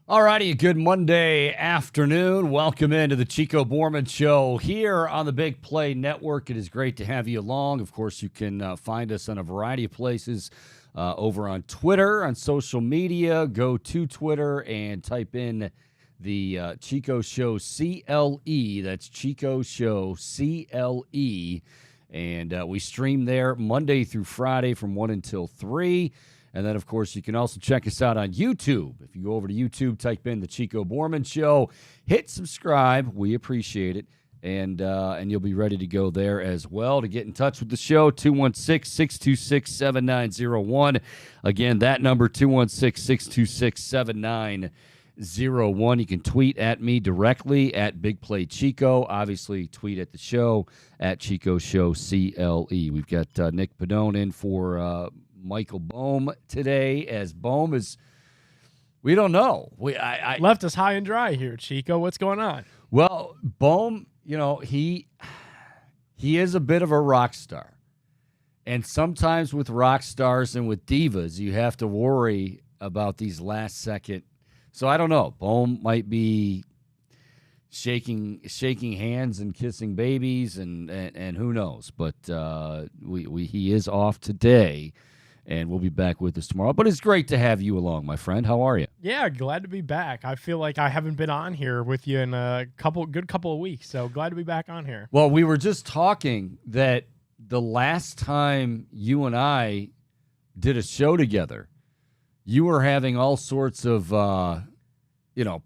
All righty, good Monday afternoon. Welcome into the Chico Bormann Show here on the Big Play Network. It is great to have you along. Of course, you can find us on a variety of places over on Twitter, on social media. Go to Twitter and type in the Chico Show CLE. That's Chico Show CLE. And we stream there Monday through Friday from 1 until 3. And then, of course, you can also check us out on YouTube. If you go over to YouTube, type in the Chico Bormann Show, hit subscribe. We appreciate it. And you'll be ready to go there as well. To get in touch with the show, 216-626-7901. Again, that number, 216-626-7901. You can tweet at me directly at Big Play Chico. Obviously, tweet at the show at Chico Show CLE. We've got Nick Padone in for Michael Bohm today, as Bohm is, we don't know. I left us high and dry here, Chico. What's going on? Well, Bohm, he is a bit of a rock star. And sometimes with rock stars and with divas, you have to worry about these last second. So I don't know. Bohm might be shaking hands and kissing babies and who knows. But he is off today. And we'll be back with us tomorrow. But it's great to have you along, my friend. How are you? Yeah, glad to be back. I feel like I haven't been on here with you in a good couple of weeks. So glad to be back on here. Well, we were just talking that the last time you and I did a show together, you were having all sorts of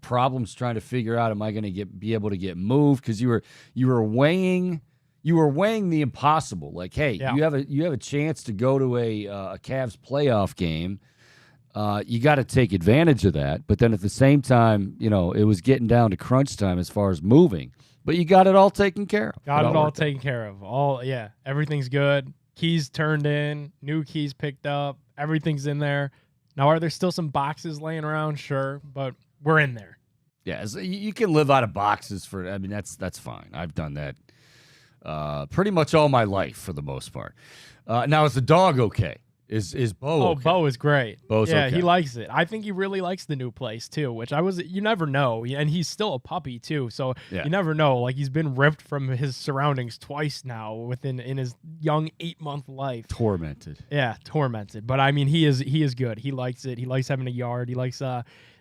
problems trying to figure out, am I going to be able to get moved? Because you were weighing the impossible. Like, hey, yeah, you have a chance to go to a Cavs playoff game. You got to take advantage of that. But then at the same time, it was getting down to crunch time as far as moving. But you got it all taken care of. Got it all taken care of. Everything's good. Keys turned in. New keys picked up. Everything's in there. Now, are there still some boxes laying around? Sure, but we're in there. Yeah, so you can live out of boxes that's fine. I've done that. Pretty much all my life for the most part. Now, is the dog okay? Is Bo okay? Bo is great. Bo's okay. He likes it. I think he really likes the new place too, which you never know. And he's still a puppy too, so you never know. Like, he's been ripped from his surroundings twice now in his young 8-month life. Tormented. Yeah, tormented. But I mean, he is good. He likes it. He likes having a yard. He likes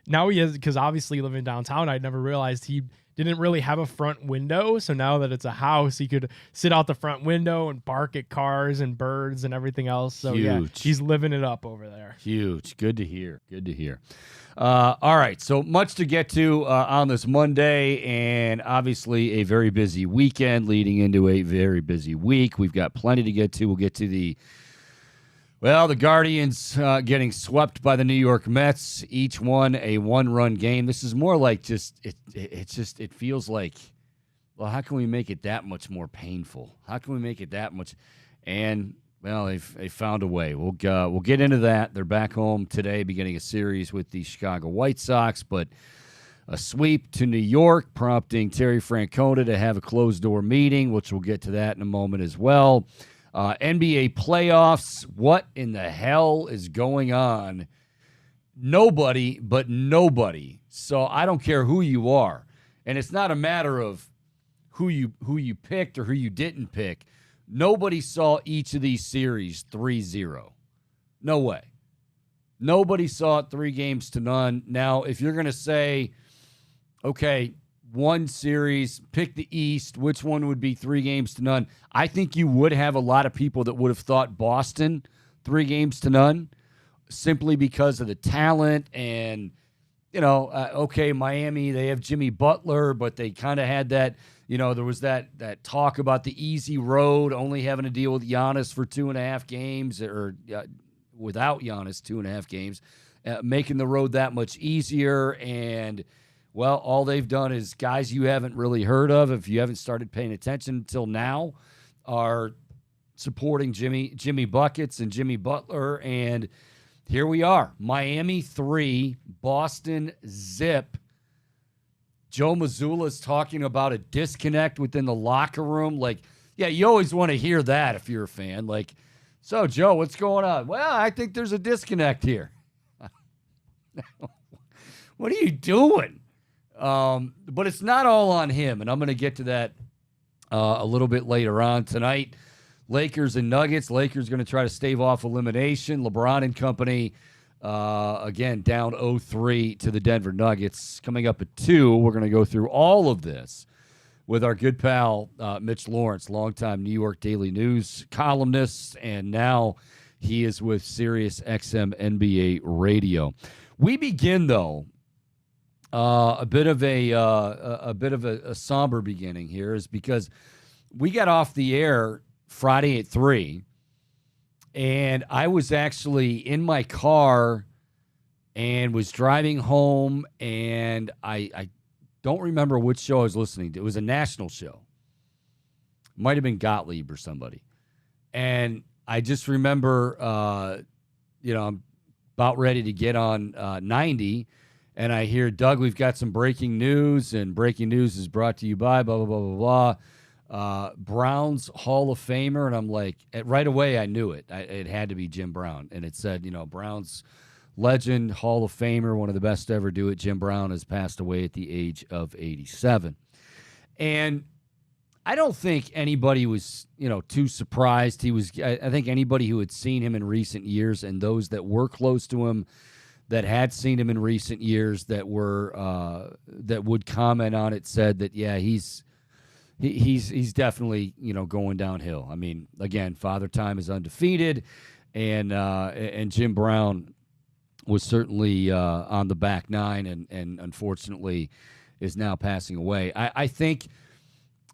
now he has, because obviously living downtown, I never realized he didn't really have a front window. So now that it's a house, he could sit out the front window and bark at cars and birds and everything else. So yeah, he's living it up over there. Huge. Good to hear. All right. So much to get to on this Monday, and obviously a very busy weekend leading into a very busy week. We've got plenty to get to. We'll get to the Guardians getting swept by the New York Mets, each one a one-run game. This is more like it feels like, well, how can we make it that much more painful? How can we make it that much? And, well, they found a way. We'll get into that. They're back home today beginning a series with the Chicago White Sox, but a sweep to New York, prompting Terry Francona to have a closed-door meeting, which we'll get to that in a moment as well. NBA playoffs, what in the hell is going on? Nobody. So I don't care who you are. And it's not a matter of who you picked or who you didn't pick. Nobody saw each of these series 3-0. No way. Nobody saw it 3-0. Now, if you're going to say, okay, one series, pick the East, which one would be 3-0. I think you would have a lot of people that would have thought Boston 3-0, simply because of the talent and, okay, Miami, they have Jimmy Butler, but they kind of had that, there was that talk about the easy road, only having to deal with Giannis for 2.5 games, or without Giannis 2.5 games, making the road that much easier. And, well, all they've done is guys you haven't really heard of, if you haven't started paying attention until now, are supporting Jimmy Buckets and Jimmy Butler. And here we are, Miami 3, Boston zip. Joe Mazzulla's talking about a disconnect within the locker room. Like, yeah, you always want to hear that if you're a fan. Like, so, Joe, what's going on? Well, I think there's a disconnect here. What are you doing? But it's not all on him, and I'm going to get to that a little bit later on tonight. Lakers and Nuggets. Lakers going to try to stave off elimination. LeBron and company, again, down 0-3 to the Denver Nuggets. Coming up at 2, we're going to go through all of this with our good pal, Mitch Lawrence, longtime New York Daily News columnist, and now he is with Sirius XM NBA Radio. We begin, though, a bit of a somber beginning here, is because we got off the air Friday at 3, and I was actually in my car and was driving home, and I don't remember which show I was listening to. It was a national show. Might have been Gottlieb or somebody. And I just remember, I'm about ready to get on 90, and I hear, Doug, we've got some breaking news, and breaking news is brought to you by blah, blah, blah, blah, blah. Brown's Hall of Famer, and I'm like, right away I knew it. It had to be Jim Brown, and it said, Brown's legend, Hall of Famer, one of the best to ever do it. Jim Brown has passed away at the age of 87. And I don't think anybody was, too surprised. I think anybody who had seen him in recent years, and those that were close to him that had seen him in recent years that would comment on it, said that, yeah, he's definitely, going downhill. I mean, again, Father Time is undefeated, and Jim Brown was certainly on the back nine, and unfortunately is now passing away. I think,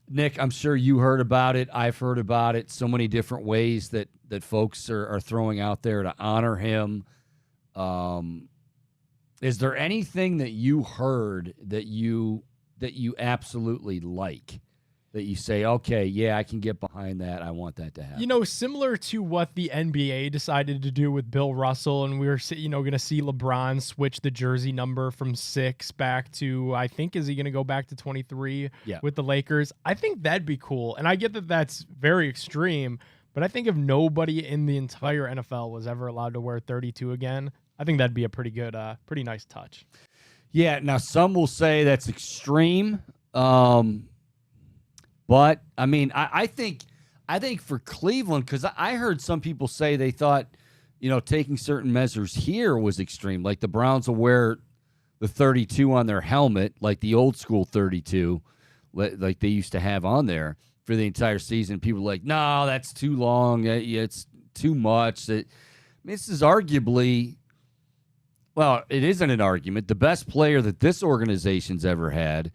Nick, I'm sure you heard about it. I've heard about it. So many different ways that folks are throwing out there to honor him. Is there anything that you heard that you absolutely like? That you say, okay, yeah, I can get behind that. I want that to happen. Similar to what the NBA decided to do with Bill Russell, and we were, going to see LeBron switch the jersey number from 6 back to, I think, is he going to go back to 23 with the Lakers? I think that'd be cool. And I get that that's very extreme, but I think if nobody in the entire NFL was ever allowed to wear 32 again, I think that'd be a pretty good, pretty nice touch. Yeah. Now, some will say that's extreme. But I mean, I think for Cleveland, because I heard some people say they thought, taking certain measures here was extreme. Like the Browns will wear the 32 on their helmet, like the old school 32, like they used to have on there for the entire season. People were like, no, that's too long. It's too much. This is arguably, well, it isn't an argument, the best player that this organization's ever had,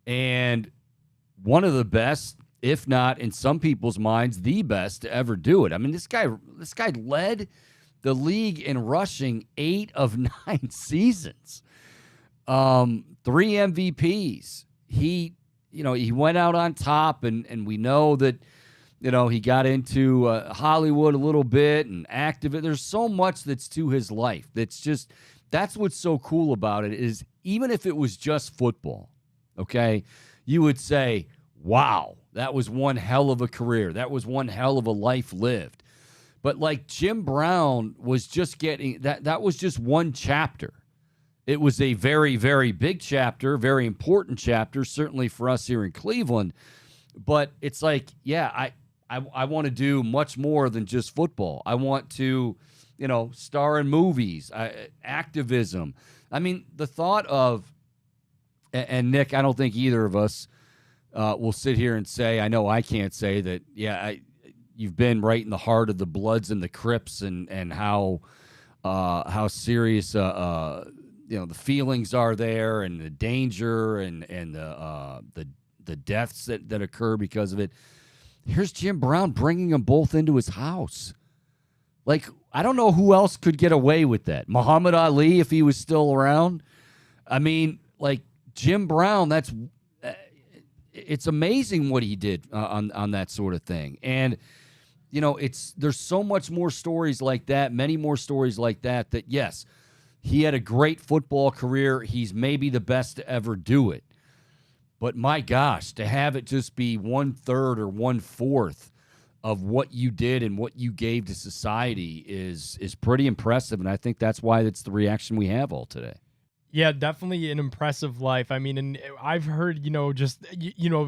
and one of the best, if not in some people's minds, the best to ever do it. I mean, this guy led the league in rushing 8 of 9 seasons. 3 MVPs. He went out on top, and we know that, he got into Hollywood a little bit and active. There's so much that's to his life. That's what's so cool about it, is even if it was just football, okay, you would say, wow, that was one hell of a career. That was one hell of a life lived. But like Jim Brown was just getting, that was just one chapter. It was a very, very big chapter, very important chapter, certainly for us here in Cleveland. But it's like, yeah, I want to do much more than just football. I want to, star in movies, activism. I mean, the thought of, and Nick, I don't think either of us will sit here and say, I know I can't say that, you've been right in the heart of the Bloods and the Crips and how serious the feelings are there and the danger and the deaths that occur because of it. Here's Jim Brown bringing them both into his house. Like, I don't know who else could get away with that. Muhammad Ali, if he was still around. I mean, like, Jim Brown, it's amazing what he did on that sort of thing. And, there's so much more stories like that, many more stories like that, yes, he had a great football career. He's maybe the best to ever do it. But my gosh, to have it just be 1/3 or 1/4 of what you did and what you gave to society is pretty impressive. And I think that's why it's the reaction we have all today. Yeah, definitely an impressive life. I mean, and I've heard, just,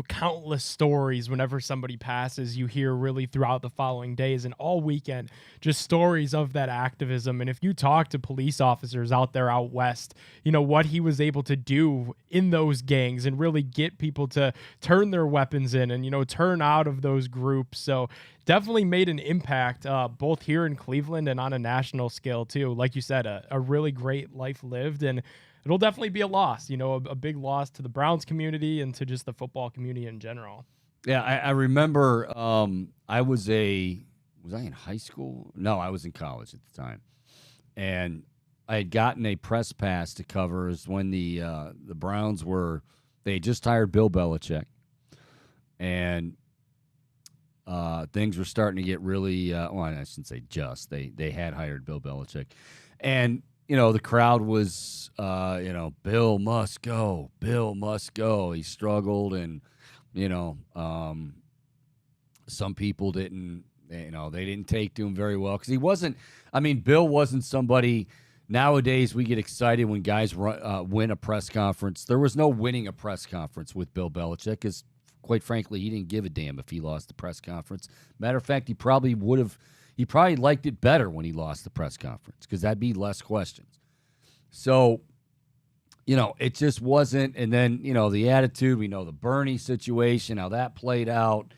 countless stories whenever somebody passes, you hear really throughout the following days and all weekend, just stories of that activism. And if you talk to police officers out there out west, what he was able to do in those gangs and really get people to turn their weapons in and, turn out of those groups. So definitely made an impact both here in Cleveland and on a national scale too. Like you said, a really great life lived, and it'll definitely be a loss, a big loss to the Browns community and to just the football community in general. Yeah, I remember was I in high school? No, I was in college at the time. And I had gotten a press pass to cover as when the Browns they had just hired Bill Belichick. And things were starting to get really, I shouldn't say just, they had hired Bill Belichick. And, the crowd was, Bill must go. Bill must go. He struggled, and, some people didn't, they didn't take to him very well because he wasn't, Bill wasn't somebody. Nowadays, we get excited when guys win a press conference. There was no winning a press conference with Bill Belichick because, quite frankly, he didn't give a damn if he lost the press conference. Matter of fact, he probably liked it better when he lost the press conference because that'd be less questions. So, it just wasn't. And then, the attitude, we know the Bernie situation, how that played out.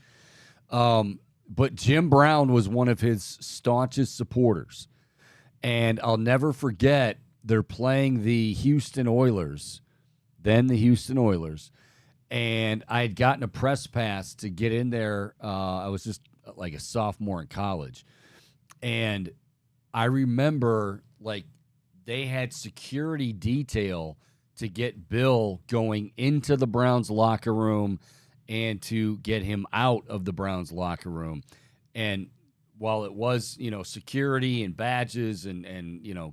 But Jim Brown was one of his staunchest supporters. And I'll never forget, they're playing the Houston Oilers, and I had gotten a press pass to get in there. I was just like a sophomore in college. And I remember, they had security detail to get Bill going into the Browns locker room and to get him out of the Browns locker room. And while it was, security and badges and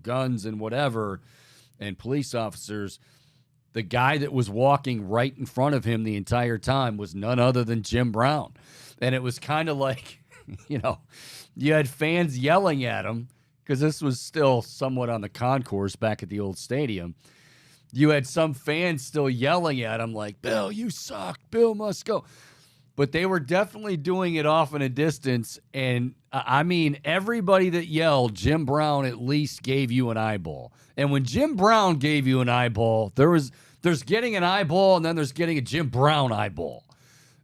guns and whatever and police officers, the guy that was walking right in front of him the entire time was none other than Jim Brown. And it was kind of like, you had fans yelling at him because this was still somewhat on the concourse back at the old stadium. You had some fans still yelling at him like, Bill, you suck. Bill must go. But they were definitely doing it off in a distance. And everybody that yelled, Jim Brown at least gave you an eyeball. And when Jim Brown gave you an eyeball, there's getting an eyeball and then there's getting a Jim Brown eyeball.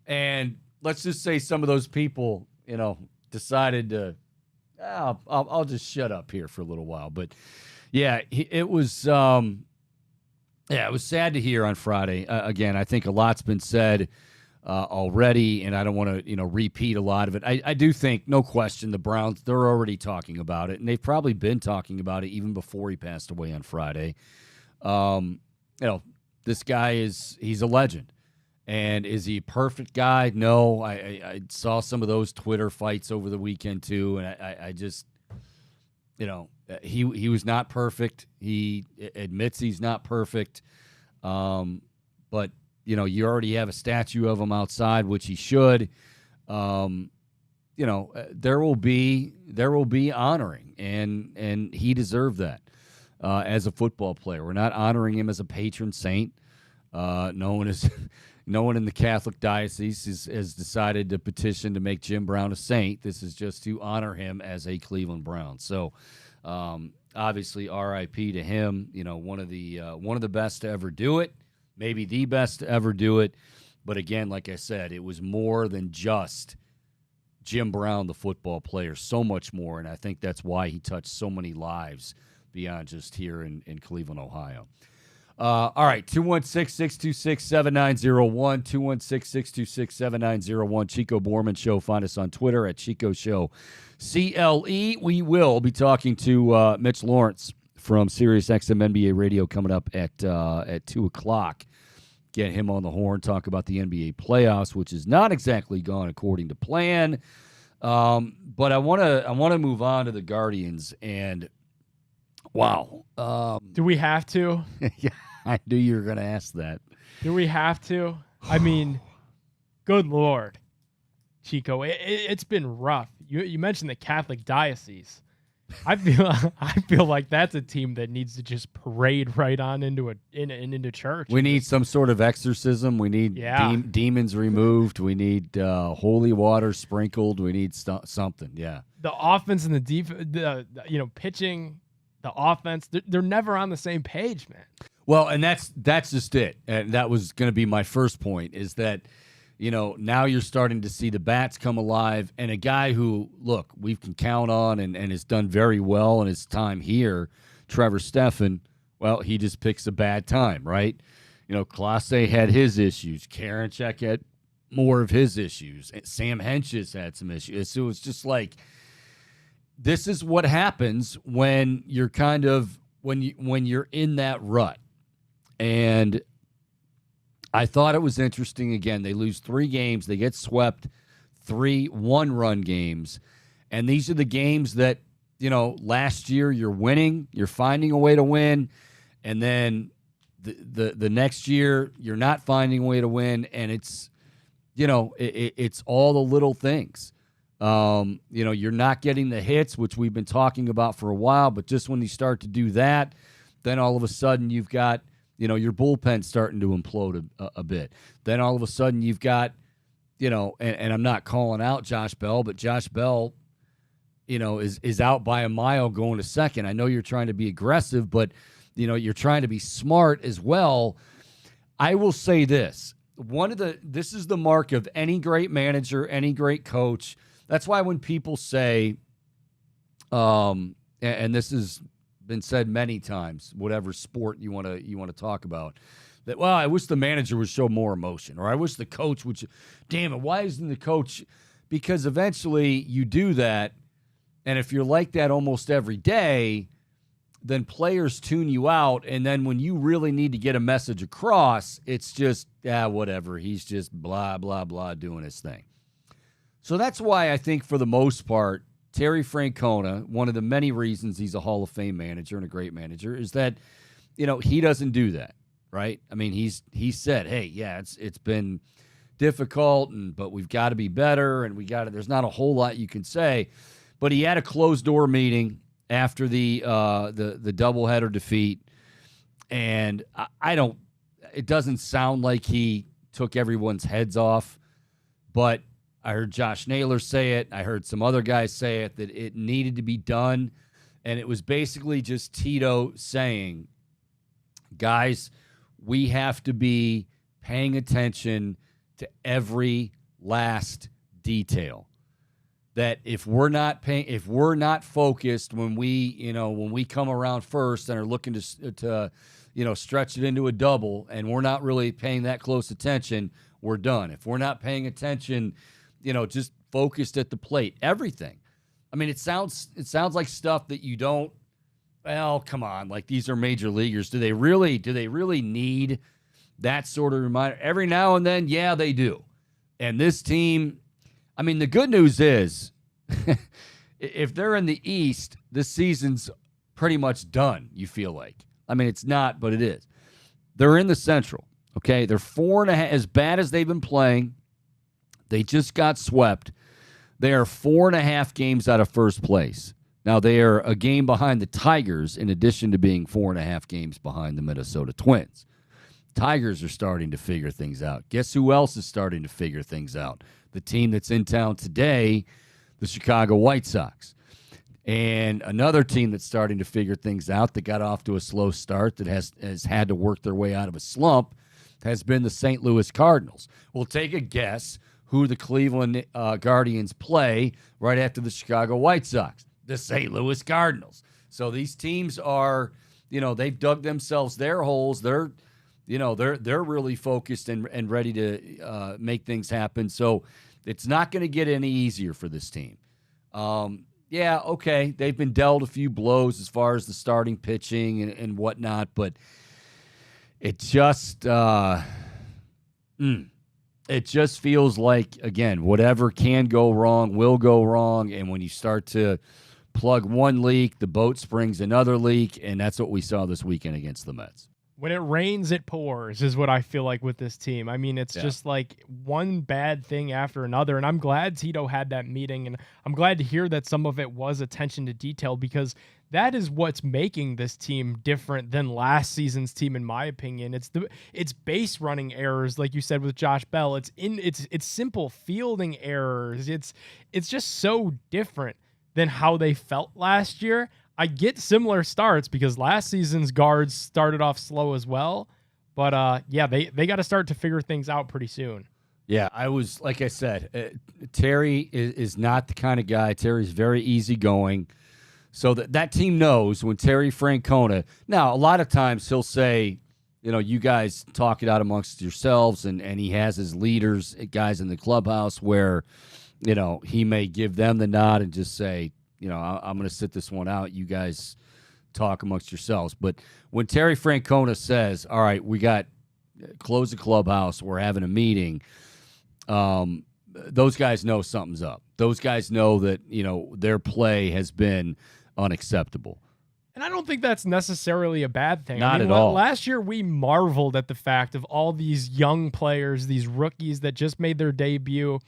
And let's just say some of those people, decided to, I'll just shut up here for a little while. But yeah, it was sad to hear on Friday. Again, I think a lot's been said already, and I don't want to, repeat a lot of it. I do think, no question, the Browns, they're already talking about it, and they've probably been talking about it even before he passed away on Friday. This guy he's a legend. And is he a perfect guy? No. I saw some of those Twitter fights over the weekend too, and I just, he was not perfect. He admits he's not perfect, but you already have a statue of him outside, which he should. There will be honoring, and he deserved that as a football player. We're not honoring him as a patron saint. No one in the Catholic Diocese has decided to petition to make Jim Brown a saint. This is just to honor him as a Cleveland Brown. So, obviously, R.I.P. to him. One of the best to ever do it. maybe the best to ever do it. But again, like I said, it was more than just Jim Brown, the football player, so much more. And I think that's why he touched so many lives beyond just here in Cleveland, Ohio. All right, 216-626-7901, 216-626-7901, Chico Bormann Show. Find us on Twitter at Chico Show CLE. We will be talking to Mitch Lawrence from Sirius XM NBA Radio coming up at 2 o'clock. Get him on the horn, talk about the NBA playoffs, which has not exactly gone according to plan. But I want to move on to the Guardians, and wow. Do we have to? Yeah, I knew you were going to ask that. Do we have to? I mean, good Lord, Chico, it's been rough. You mentioned the Catholic diocese. I feel like that's a team that needs to just parade right on into church. We need some sort of exorcism. We need demons removed. We need holy water sprinkled. We need something. Yeah. The offense and the defense, pitching, the offense, they're never on the same page, man. Well, and that's just it. And that was going to be my first point, is that, now you're starting to see the bats come alive, and a guy who, look, we can count on and has done very well in his time here, Trevor Stephan, well, he just picks a bad time, right? Clase had his issues. Karinchak had more of his issues. Sam Hentges had some issues. So it's just like, this is what happens when you're when you're in that rut. And I thought it was interesting. Again, they lose 3 games. They get swept 3 one-run games. And these are the games that, last year you're winning. You're finding a way to win. And then the next year you're not finding a way to win. And it's, it's all the little things. You're not getting the hits, which we've been talking about for a while. But just when you start to do that, then all of a sudden you've got, your bullpen starting to implode a bit. Then all of a sudden you've got, and I'm not calling out Josh Bell, but Josh Bell, is out by a mile going to second. I know you're trying to be aggressive, but, you're trying to be smart as well. I will say this. This is the mark of any great manager, any great coach. That's why when people say, and this has been said many times, whatever sport you want to talk about, that, well, I wish the manager would show more emotion, or I wish the coach would. Damn it, why isn't the coach? Because eventually you do that, and if you're like that almost every day, then players tune you out, and then when you really need to get a message across, it's just, whatever. He's just blah, blah, blah doing his thing. So that's why I think for the most part, Terry Francona, one of the many reasons he's a Hall of Fame manager and a great manager, is that, he doesn't do that, right? I mean, he said, hey, yeah, it's been difficult, but we've got to be better, and there's not a whole lot you can say. But he had a closed-door meeting after the doubleheader defeat, and it doesn't sound like he took everyone's heads off, but I heard Josh Naylor say it. I heard some other guys say it, that it needed to be done. And it was basically just Tito saying, guys, we have to be paying attention to every last detail. That if we're not focused when we come around first and are looking to stretch it into a double, and we're not really paying that close attention, we're done. If we're not paying attention, just focused at the plate, everything. I mean, it sounds like stuff that you don't, well, come on, like these are major leaguers. Do they really need that sort of reminder? Every now and then, yeah, they do. And this team, I mean, the good news is if they're in the East, this season's pretty much done, you feel like. I mean, it's not, but it is. They're in the Central, okay? They're 4.5, as bad as they've been playing. They just got swept. They are 4.5 games out of first place. Now, they are a game behind the Tigers, in addition to being 4.5 games behind the Minnesota Twins. Tigers are starting to figure things out. Guess who else is starting to figure things out? The team that's in town today, the Chicago White Sox. And another team that's starting to figure things out, that got off to a slow start, that has had to work their way out of a slump, has been the St. Louis Cardinals. Well, take a guess who the Cleveland Guardians play right after the Chicago White Sox. The St. Louis Cardinals. So these teams are, they've dug themselves their holes. They're really focused and ready to make things happen. So it's not going to get any easier for this team. Yeah, okay, they've been dealt a few blows as far as the starting pitching and whatnot, but it just feels like, again, whatever can go wrong will go wrong, and when you start to plug one leak, the boat springs another leak, and that's what we saw this weekend against the Mets. When it rains, it pours is what I feel like with this team. I mean, it's just like one bad thing after another. And I'm glad Tito had that meeting. And I'm glad to hear that some of it was attention to detail, because that is what's making this team different than last season's team, in my opinion. It's base running errors, like you said with Josh Bell. It's simple fielding errors. It's just so different than how they felt last year. I get similar starts because last season's guards started off slow as well. But, they got to start to figure things out pretty soon. Yeah, like I said, Terry is not the kind of guy. Terry's very easygoing. So that team knows when Terry Francona, now a lot of times he'll say, you guys talk it out amongst yourselves, and he has his leaders, guys in the clubhouse where, he may give them the nod and just say, I'm going to sit this one out. You guys talk amongst yourselves. But when Terry Francona says, all right, we got close the clubhouse, we're having a meeting, those guys know something's up. Those guys know that, their play has been unacceptable. And I don't think that's necessarily a bad thing. Not at all. Last year, we marveled at the fact of all these young players, these rookies that just made their debut.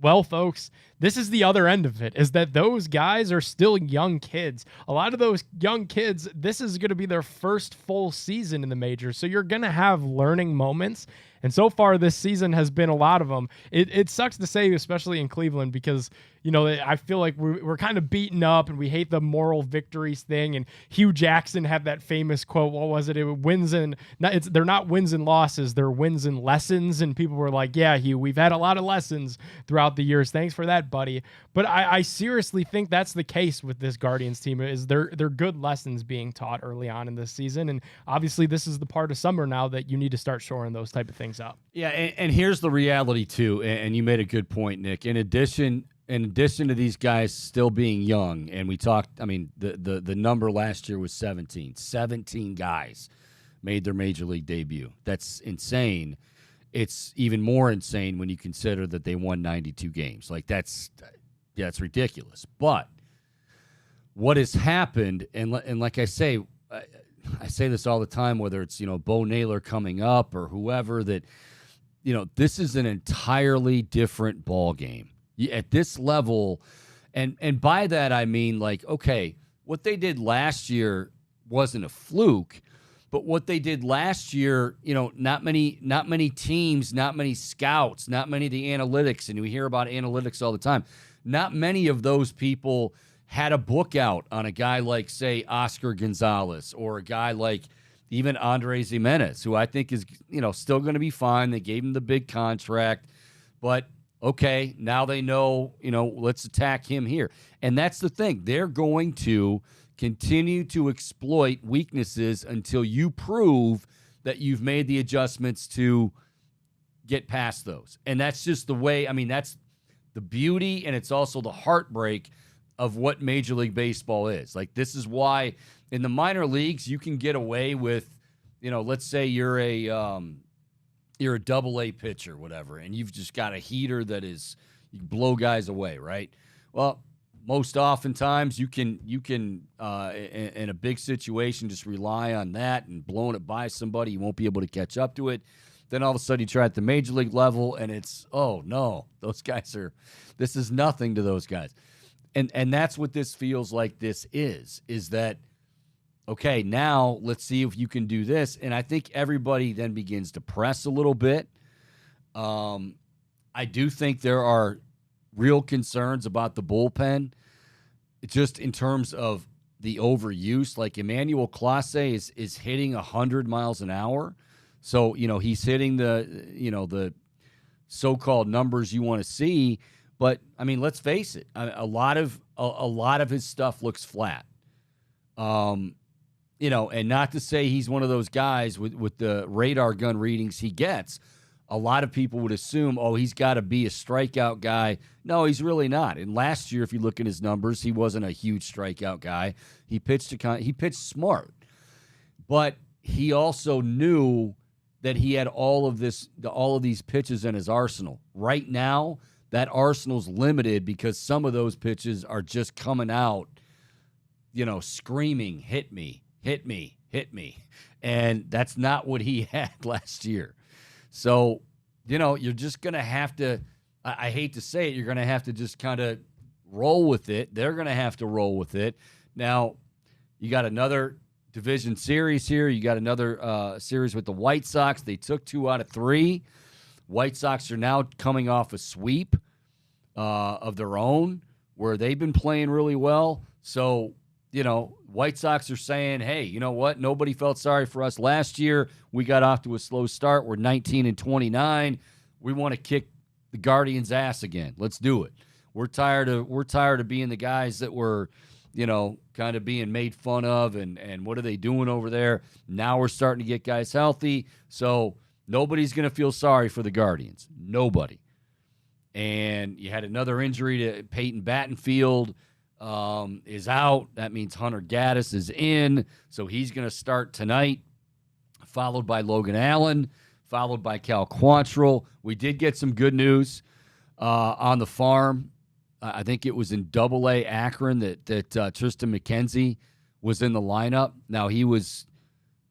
Well, folks, this is the other end of it, is that those guys are still young kids. A lot of those young kids, this is going to be their first full season in the majors. So you're going to have learning moments. And so far this season has been a lot of them. It sucks to say, especially in Cleveland, because, I feel like we're kind of beaten up and we hate the moral victories thing. And Hugh Jackson had that famous quote. What was it? It wins and they're not wins and losses. They're wins and lessons. And people were like, yeah, Hugh, we've had a lot of lessons throughout the years. Thanks for that, buddy. But I seriously think that's the case with this Guardians team, is they're good lessons being taught early on in this season. And obviously this is the part of summer now that you need to start shoring those type of things up. Yeah, and here's the reality too, and you made a good point, Nick. In addition to these guys still being young, and we talked, the number last year was 17. 17 guys made their major league debut. That's insane. It's even more insane when you consider that they won 92 games. Like that's ridiculous. But what has happened, and like I say this all the time, whether it's Bo Naylor coming up or whoever, that this is an entirely different ball game at this level. And by that, I mean, like, okay, what they did last year wasn't a fluke, but what they did last year, not many teams, not many scouts, not many of the analytics, and we hear about analytics all the time. Not many of those people had a book out on a guy like, say, Oscar Gonzalez, or a guy like even Andres Jimenez, who I think is, still going to be fine. They gave him the big contract, but okay, now they know, let's attack him here. And that's the thing. They're going to continue to exploit weaknesses until you prove that you've made the adjustments to get past those. And that's just the way, that's the beauty, and it's also the heartbreak of what Major League Baseball is. Like, this is why in the minor leagues you can get away with, let's say you're a AA pitcher, whatever, and you've just got a heater that is, you can blow guys away, right? Well, most oftentimes you can in a big situation just rely on that, and blowing it by somebody, you won't be able to catch up to it. Then all of a sudden you try at the major league level, and it's, oh no, this is nothing to those guys. And that's what this feels like this is that, okay, now let's see if you can do this. And I think everybody then begins to press a little bit. I do think there are real concerns about the bullpen, just in terms of the overuse. Like, Emmanuel Clase is hitting 100 miles an hour. So, he's hitting the so-called numbers you want to see. But, I mean, let's face it. A lot of his stuff looks flat. And not to say he's one of those guys with the radar gun readings he gets. A lot of people would assume, he's got to be a strikeout guy. No, he's really not. And last year, if you look at his numbers, he wasn't a huge strikeout guy. He pitched smart, but he also knew that he had all of these pitches in his arsenal. Right now, that arsenal's limited because some of those pitches are just coming out, screaming, "Hit me, hit me, hit me," and that's not what he had last year. So, you're just going to have to, I hate to say it, you're going to have to just kind of roll with it. They're going to have to roll with it. Now, you got another division series here. You got another series with the White Sox. They took 2 out of 3. White Sox are now coming off a sweep of their own where they've been playing really well. So, White Sox are saying, hey, you know what? Nobody felt sorry for us last year. We got off to a slow start. We're 19-29. We want to kick the Guardians' ass again. Let's do it. We're tired of being the guys that were, kind of being made fun of and what are they doing over there? Now we're starting to get guys healthy. So nobody's going to feel sorry for the Guardians. Nobody. And you had another injury to Peyton Battenfield. Is out. That means Hunter Gaddis is in. So he's going to start tonight, followed by Logan Allen, followed by Cal Quantrill. We did get some good news on the farm. I think it was in Double-A Akron that Tristan McKenzie was in the lineup. Now he was,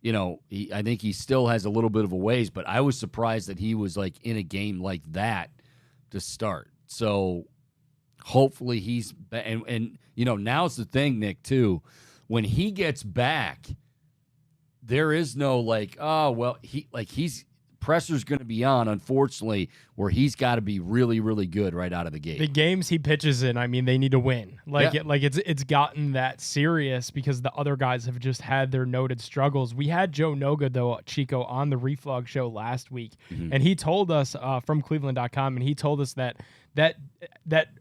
I think he still has a little bit of a ways, but I was surprised that he was like in a game like that to start. So hopefully he's and now's the thing, Nick, too. When he gets back, there is no he's pressure's going to be on, unfortunately, where he's got to be really, really good right out of the gate. The games he pitches in, I mean, they need to win. It's gotten that serious because the other guys have just had their noted struggles. We had Joe Noga, though, Chico, on the Reflog show last week, and he told us from Cleveland.com, and he told us that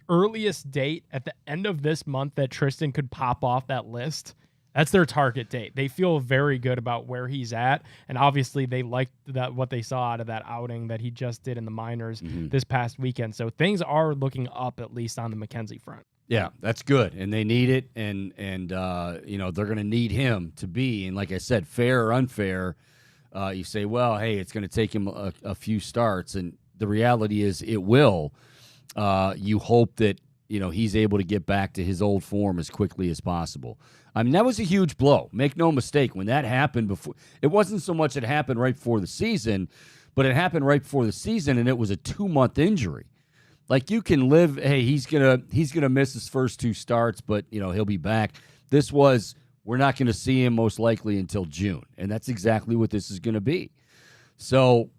earliest date at the end of this month that Tristan could pop off that list, that's their target date. They feel very good about where he's at, and obviously they liked what they saw out of that outing that he just did in the minors this past weekend. So things are looking up, at least on the McKenzie front. Yeah, that's good, and they need it, and they're going to need him to be. And like I said, fair or unfair, you say, well, hey, it's going to take him a few starts, and the reality is it will. You hope that he's able to get back to his old form as quickly as possible. I mean, that was a huge blow. Make no mistake. When that happened before, it wasn't so much it happened right before the season, but it happened right before the season, and it was a 2-month injury. Like, you can live, hey, he's gonna miss his first 2 starts, but he'll be back. This was, we're not going to see him most likely until June, and that's exactly what this is going to be. So,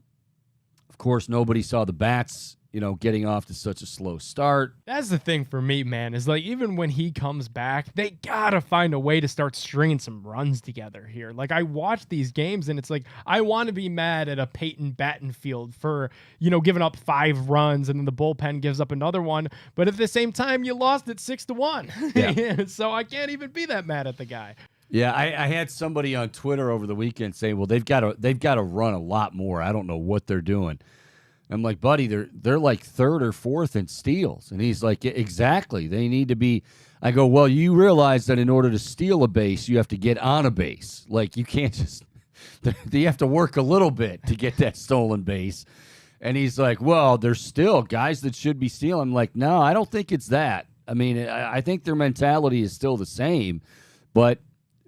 of course, nobody saw the bats getting off to such a slow start. That's the thing for me, man, is like, even when he comes back, they gotta find a way to start stringing some runs together here. Like, I watch these games and it's like, I want to be mad at a Peyton Battenfield for, giving up 5 runs and then the bullpen gives up another one. But at the same time, you lost it 6-1. Yeah. So I can't even be that mad at the guy. Yeah, I had somebody on Twitter over the weekend saying, well, they've got to run a lot more. I don't know what they're doing. I'm like, buddy, they're like 3rd or 4th in steals. And he's like, exactly. They need to be. I go, well, you realize that in order to steal a base, you have to get on a base. Like, you can't just, you have to work a little bit to get that stolen base. And he's like, well, there's still guys that should be stealing. I'm like, no, I don't think it's that. I mean, I think their mentality is still the same. But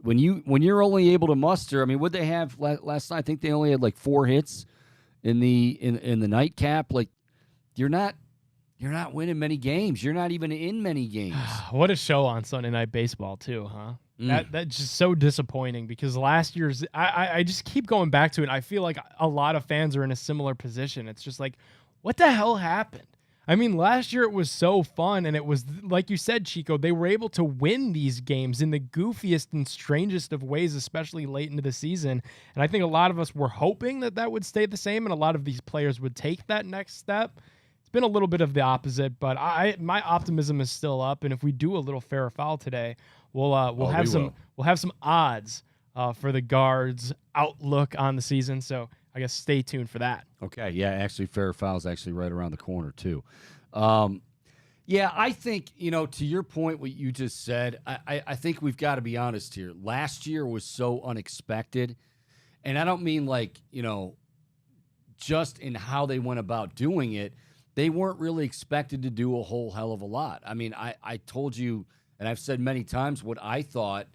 when you're only able to muster, I mean, what they have last night, I think they only had like 4 hits in the nightcap. Like, you're not winning many games. You're not even in many games. What a show on Sunday Night Baseball too, huh? That's just so disappointing because last year's I just keep going back to it. I feel like a lot of fans are in a similar position. It's just like, what the hell happened? I mean, last year it was so fun, and it was like you said, Chico, they were able to win these games in the goofiest and strangest of ways, especially late into the season. And I think a lot of us were hoping that that would stay the same and a lot of these players would take that next step. It's been a little bit of the opposite, but my optimism is still up. And if we do a little fair or foul today, we'll have some odds for the Guards' outlook on the season. So I guess stay tuned for that. Okay, yeah, actually, fair or foul is actually right around the corner too. Yeah, I think, to your point, what you just said, I think we've got to be honest here. Last year was so unexpected, and I don't mean like, just in how they went about doing it. They weren't really expected to do a whole hell of a lot. I mean, I told you, and I've said many times, what I thought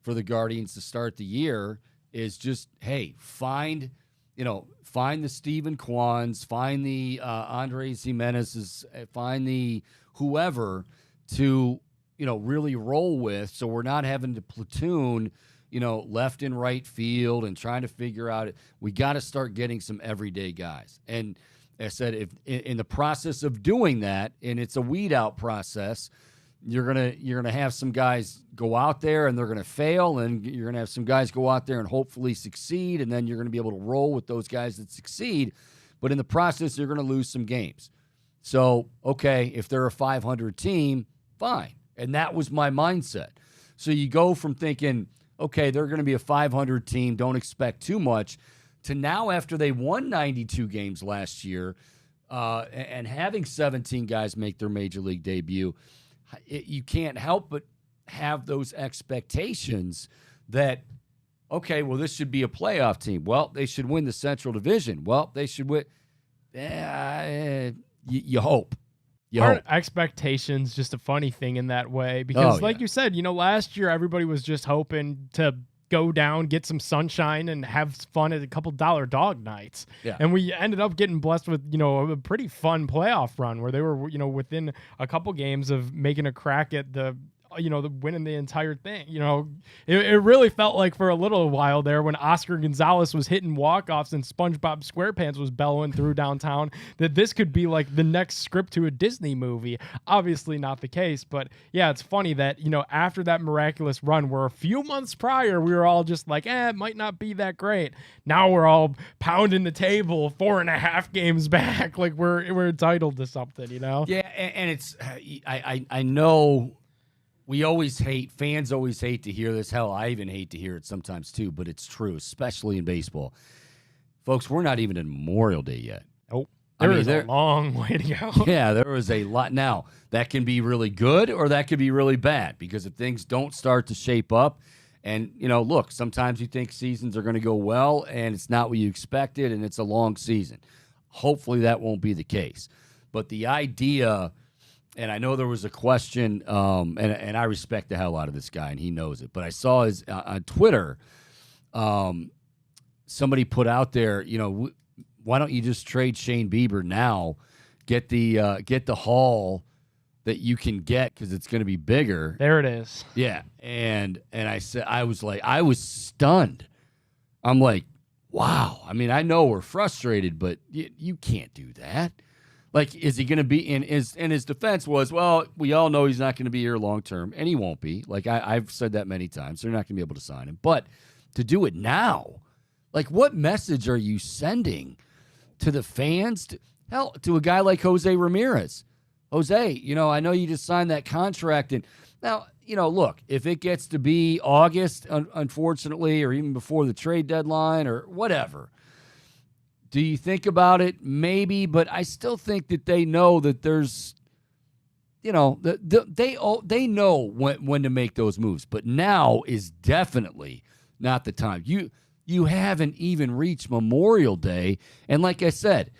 for the Guardians to start the year is just, hey, find the Stephen Kwans, find the Andres Jimenez's, find the whoever to, really roll with, so we're not having to platoon, left and right field and trying to figure out it. We got to start getting some everyday guys. And I said, if in the process of doing that, and it's a weed out process, you're gonna have some guys go out there and they're gonna fail, and you're gonna have some guys go out there and hopefully succeed, and then you're gonna be able to roll with those guys that succeed. But in the process, you're gonna lose some games. So, okay, if they're a 500 team, fine. And that was my mindset. So you go from thinking, okay, they're gonna be a 500 team, don't expect too much, to now after they won 92 games last year, and having 17 guys make their major league debut. You can't help but have those expectations that, okay, well, this should be a playoff team. Well, they should win the Central Division. Well, they should win. You hope. Aren't expectations just a funny thing in that way? Because like you said, last year everybody was just hoping to go down, get some sunshine, and have fun at a couple $1 dog nights. Yeah. And we ended up getting blessed with, a pretty fun playoff run where they were, within a couple games of making a crack at the winning the entire thing. It really felt like for a little while there when Oscar Gonzalez was hitting walk-offs and SpongeBob SquarePants was bellowing through downtown that this could be like the next script to a Disney movie. Obviously not the case, but yeah, it's funny that, after that miraculous run where a few months prior we were all just like, it might not be that great. Now we're all pounding the table 4.5 games back like we're entitled to something, Yeah, and it's I know fans always hate to hear this. Hell, I even hate to hear it sometimes too, but it's true, especially in baseball. Folks, we're not even in Memorial Day yet. Nope. There's a long way to go. Yeah, there is a lot. Now, that can be really good or that could be really bad, because if things don't start to shape up, and, look, sometimes you think seasons are going to go well and it's not what you expected and it's a long season. Hopefully that won't be the case. But the idea, and I know there was a question, and I respect the hell out of this guy, and he knows it. But I saw his on Twitter, somebody put out there, why don't you just trade Shane Bieber now, get the haul that you can get because it's going to be bigger. There it is. Yeah, and I said, I was stunned. I'm like, wow. I mean, I know we're frustrated, but you can't do that. Like, is he going to be in his defense was, well, we all know he's not going to be here long term, and he won't be. Like, I've said that many times. They're not going to be able to sign him. But to do it now, like, what message are you sending to the fans? To a guy like Jose Ramirez. Jose, I know you just signed that contract. And now, look, if it gets to be August, unfortunately, or even before the trade deadline or whatever, do you think about it? Maybe, but I still think that they know that there's, they know when to make those moves. But now is definitely not the time. You haven't even reached Memorial Day, and like I said,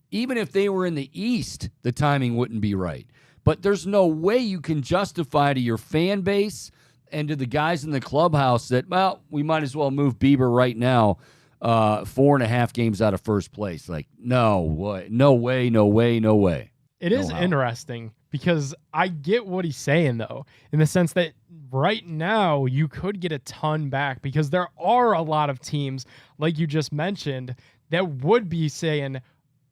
even if they were in the East, the timing wouldn't be right. But there's no way you can justify to your fan base and to the guys in the clubhouse that, well, we might as well move Bieber right now. 4.5 games out of first place. Like, no way. It is interesting because I get what he's saying, though, in the sense that right now you could get a ton back because there are a lot of teams, like you just mentioned, that would be saying,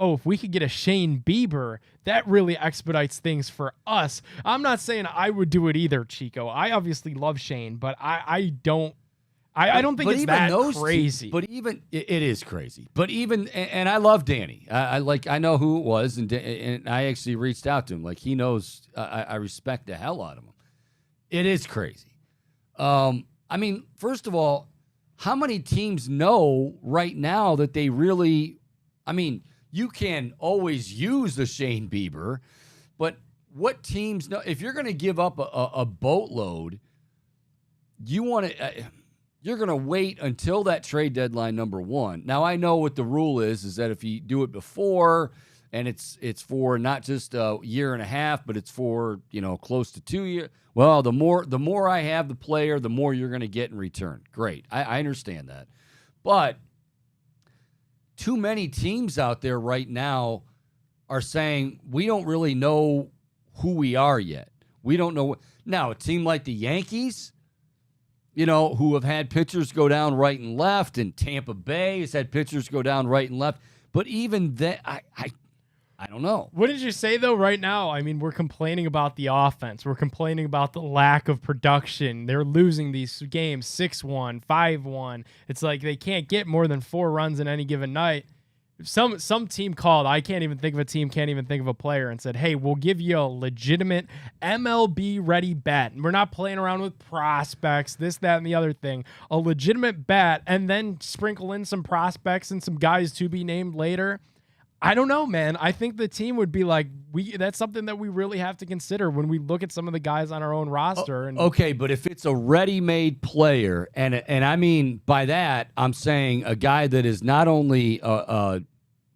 oh, if we could get a Shane Bieber, that really expedites things for us. I'm not saying I would do it either, Chico. I obviously love Shane, but I don't think it's that crazy. But even it is crazy. But even and I love Danny. I know who it was, and I actually reached out to him. Like he knows. I respect the hell out of him. It is crazy. I mean, first of all, how many teams know right now that they really? I mean, you can always use the Shane Bieber, but what teams know? If you're going to give up a boatload, you want to. You're going to wait until that trade deadline, number one. Now, I know what the rule is that if you do it before, and it's for not just a year and a half, but it's for, close to 2 years. Well, the more I have the player, the more you're going to get in return. Great. I understand that. But too many teams out there right now are saying, we don't really know who we are yet. We don't know. Now, a team like the Yankees, who have had pitchers go down right and left, and Tampa Bay has had pitchers go down right and left. But even that, I don't know. What did you say, though, right now? I mean, we're complaining about the offense. We're complaining about the lack of production. They're losing these games 6-1, 5-1. It's like they can't get more than 4 runs in any given night. Some team called, I can't even think of a team, can't even think of a player, and said, hey, we'll give you a legitimate MLB-ready bat. And we're not playing around with prospects, this, that, and the other thing. A legitimate bat, and then sprinkle in some prospects and some guys to be named later. I don't know, man. I think the team would be like, that's something that we really have to consider when we look at some of the guys on our own roster. And okay, but if it's a ready-made player, and I mean by that, I'm saying a guy that is not only a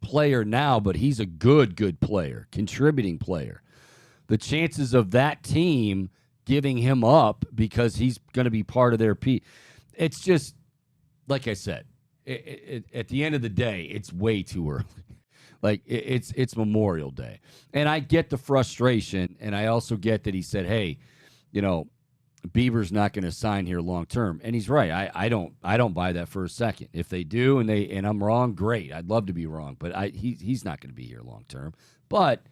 player now, but he's a good player, contributing player. The chances of that team giving him up because he's going to be part of their it's just, like I said, at the end of the day, it's way too early. Like, it's Memorial Day. And I get the frustration, and I also get that he said, hey, Bieber's not going to sign here long term. And he's right. I don't buy that for a second. If they do and I'm wrong, great. I'd love to be wrong, but he's not going to be here long term. But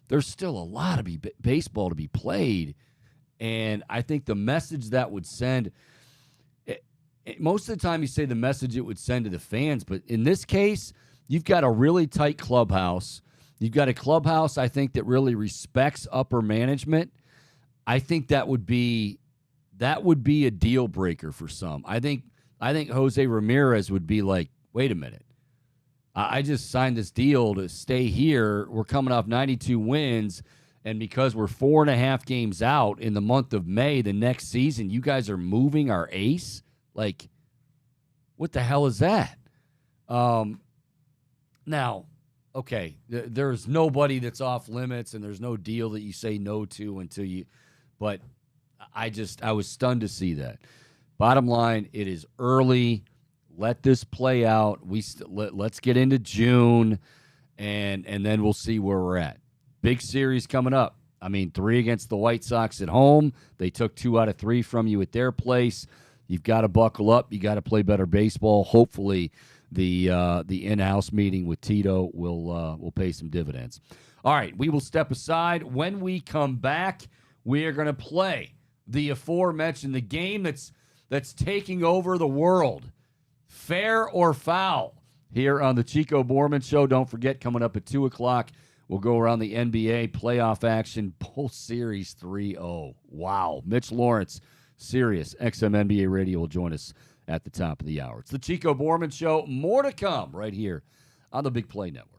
there's still a lot of baseball to be played, and I think the message that would send most of the time you say the message it would send to the fans, but in this case, you've got a really tight clubhouse. You've got a clubhouse, I think, that really respects upper management. I think that would be a deal breaker for some. I think Jose Ramirez would be like, wait a minute. I just signed this deal to stay here. We're coming off 92 wins, and because we're 4.5 games out in the month of May the next season, you guys are moving our ace? Like, what the hell is that? Now, okay, there's nobody that's off limits, and there's no deal that you say no to until you – but I was stunned to see that. Bottom line, it is early. Let this play out. Let's get into June, and then we'll see where we're at. Big series coming up. I mean, 3 against the White Sox at home. They took 2 out of 3 from you at their place. You've got to buckle up. You got to play better baseball. Hopefully, the in-house meeting with Tito will pay some dividends. All right, we will step aside. When we come back, we are going to play the aforementioned, the game that's taking over the world. Fair or foul? Here on the Chico Bormann Show. Don't forget, coming up at 2 o'clock, we'll go around the NBA playoff action. Bowl Series 3-0. Wow. Mitch Lawrence, Sirius XM NBA Radio, will join us at the top of the hour. It's the Chico Bormann Show. More to come right here on the Big Play Network.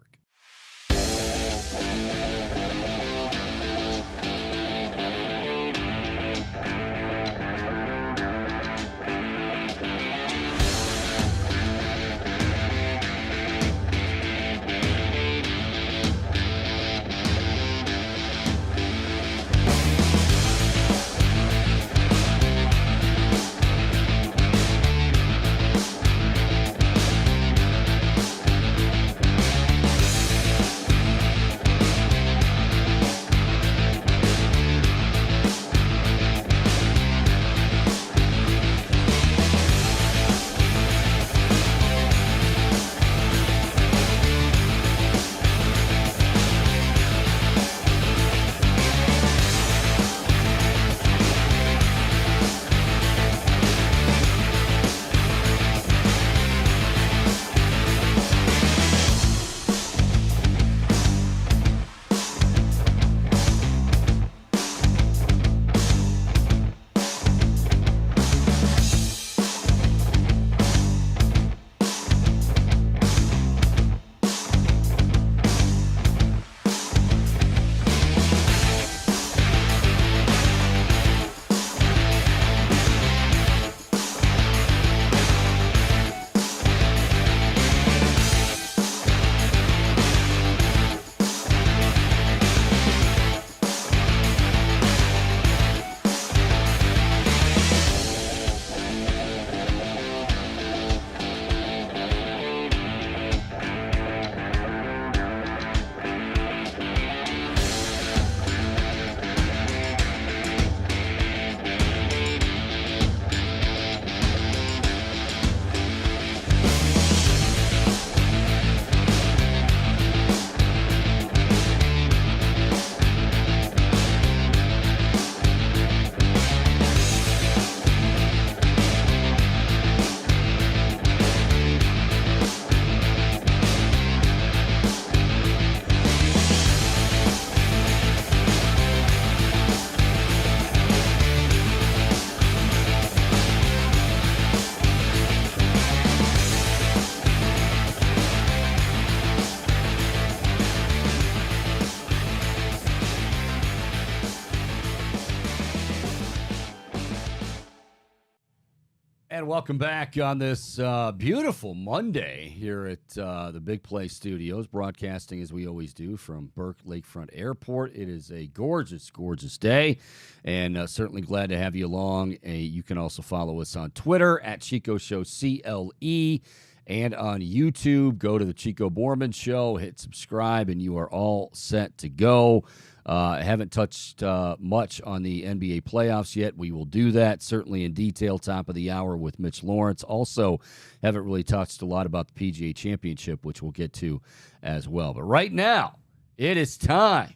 And welcome back on this beautiful Monday here at the Big Play Studios, broadcasting as we always do from Burke Lakefront Airport. It is a gorgeous, gorgeous day, and certainly glad to have you along. You can also follow us on Twitter at Chico Show CLE, and on YouTube. Go to the Chico Bormann Show, hit subscribe, and you are all set to go. I haven't touched much on the NBA playoffs yet. We will do that, certainly in detail, top of the hour with Mitch Lawrence. Also, haven't really touched a lot about the PGA Championship, which we'll get to as well. But right now, it is time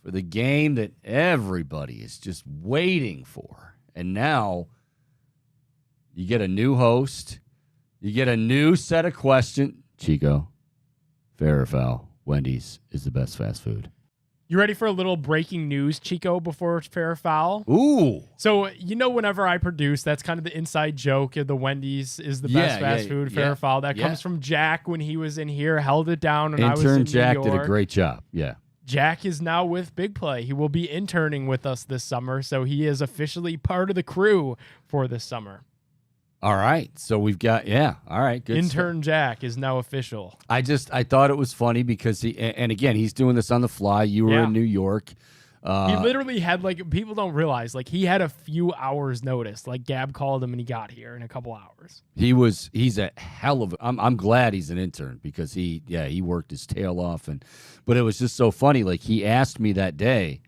for the game that everybody is just waiting for. And now, you get a new host. You get a new set of questions. Chico, fair or foul, Wendy's is the best fast food. You ready for a little breaking news, Chico, before Fair or Foul? Ooh. So, whenever I produce, that's kind of the inside joke of the Wendy's is the best fast food, Fair or Foul. That comes from Jack when he was in here, held it down when I was in Intern Jack New York. did a great job. Yeah. Jack is now with Big Play. He will be interning with us this summer, so he is officially part of the crew for this summer. All right. So we've got, all right. Good Intern stuff. Jack is now official. I thought it was funny because and again, he's doing this on the fly. You were in New York. He literally had, people don't realize, he had a few hours notice. Gab called him and he got here in a couple hours. He's a hell of, I'm glad he's an intern because he worked his tail off. But it was just so funny. He asked me that day,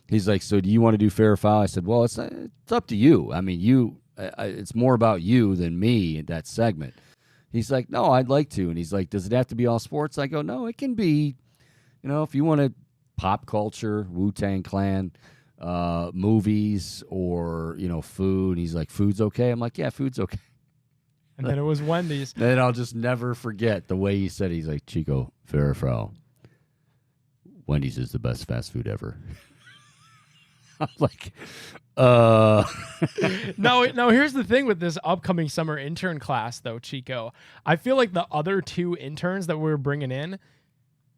he's like, so do you want to do Fair or Foul? I said, well, it's up to you. I mean, it's more about you than me in that segment. He's like, no, I'd like to. And he's like, does it have to be all sports? I go, no, it can be, if you want to pop culture, Wu-Tang Clan, movies, or, food. And he's like, food's okay? I'm like, yeah, food's okay. And then it was Wendy's. And I'll just never forget the way he said it. He's like, Chico, fair or foul, Wendy's is the best fast food ever. I'm like, No, here's the thing with this upcoming summer intern class, though, Chico. I feel like the other two interns that we're bringing in,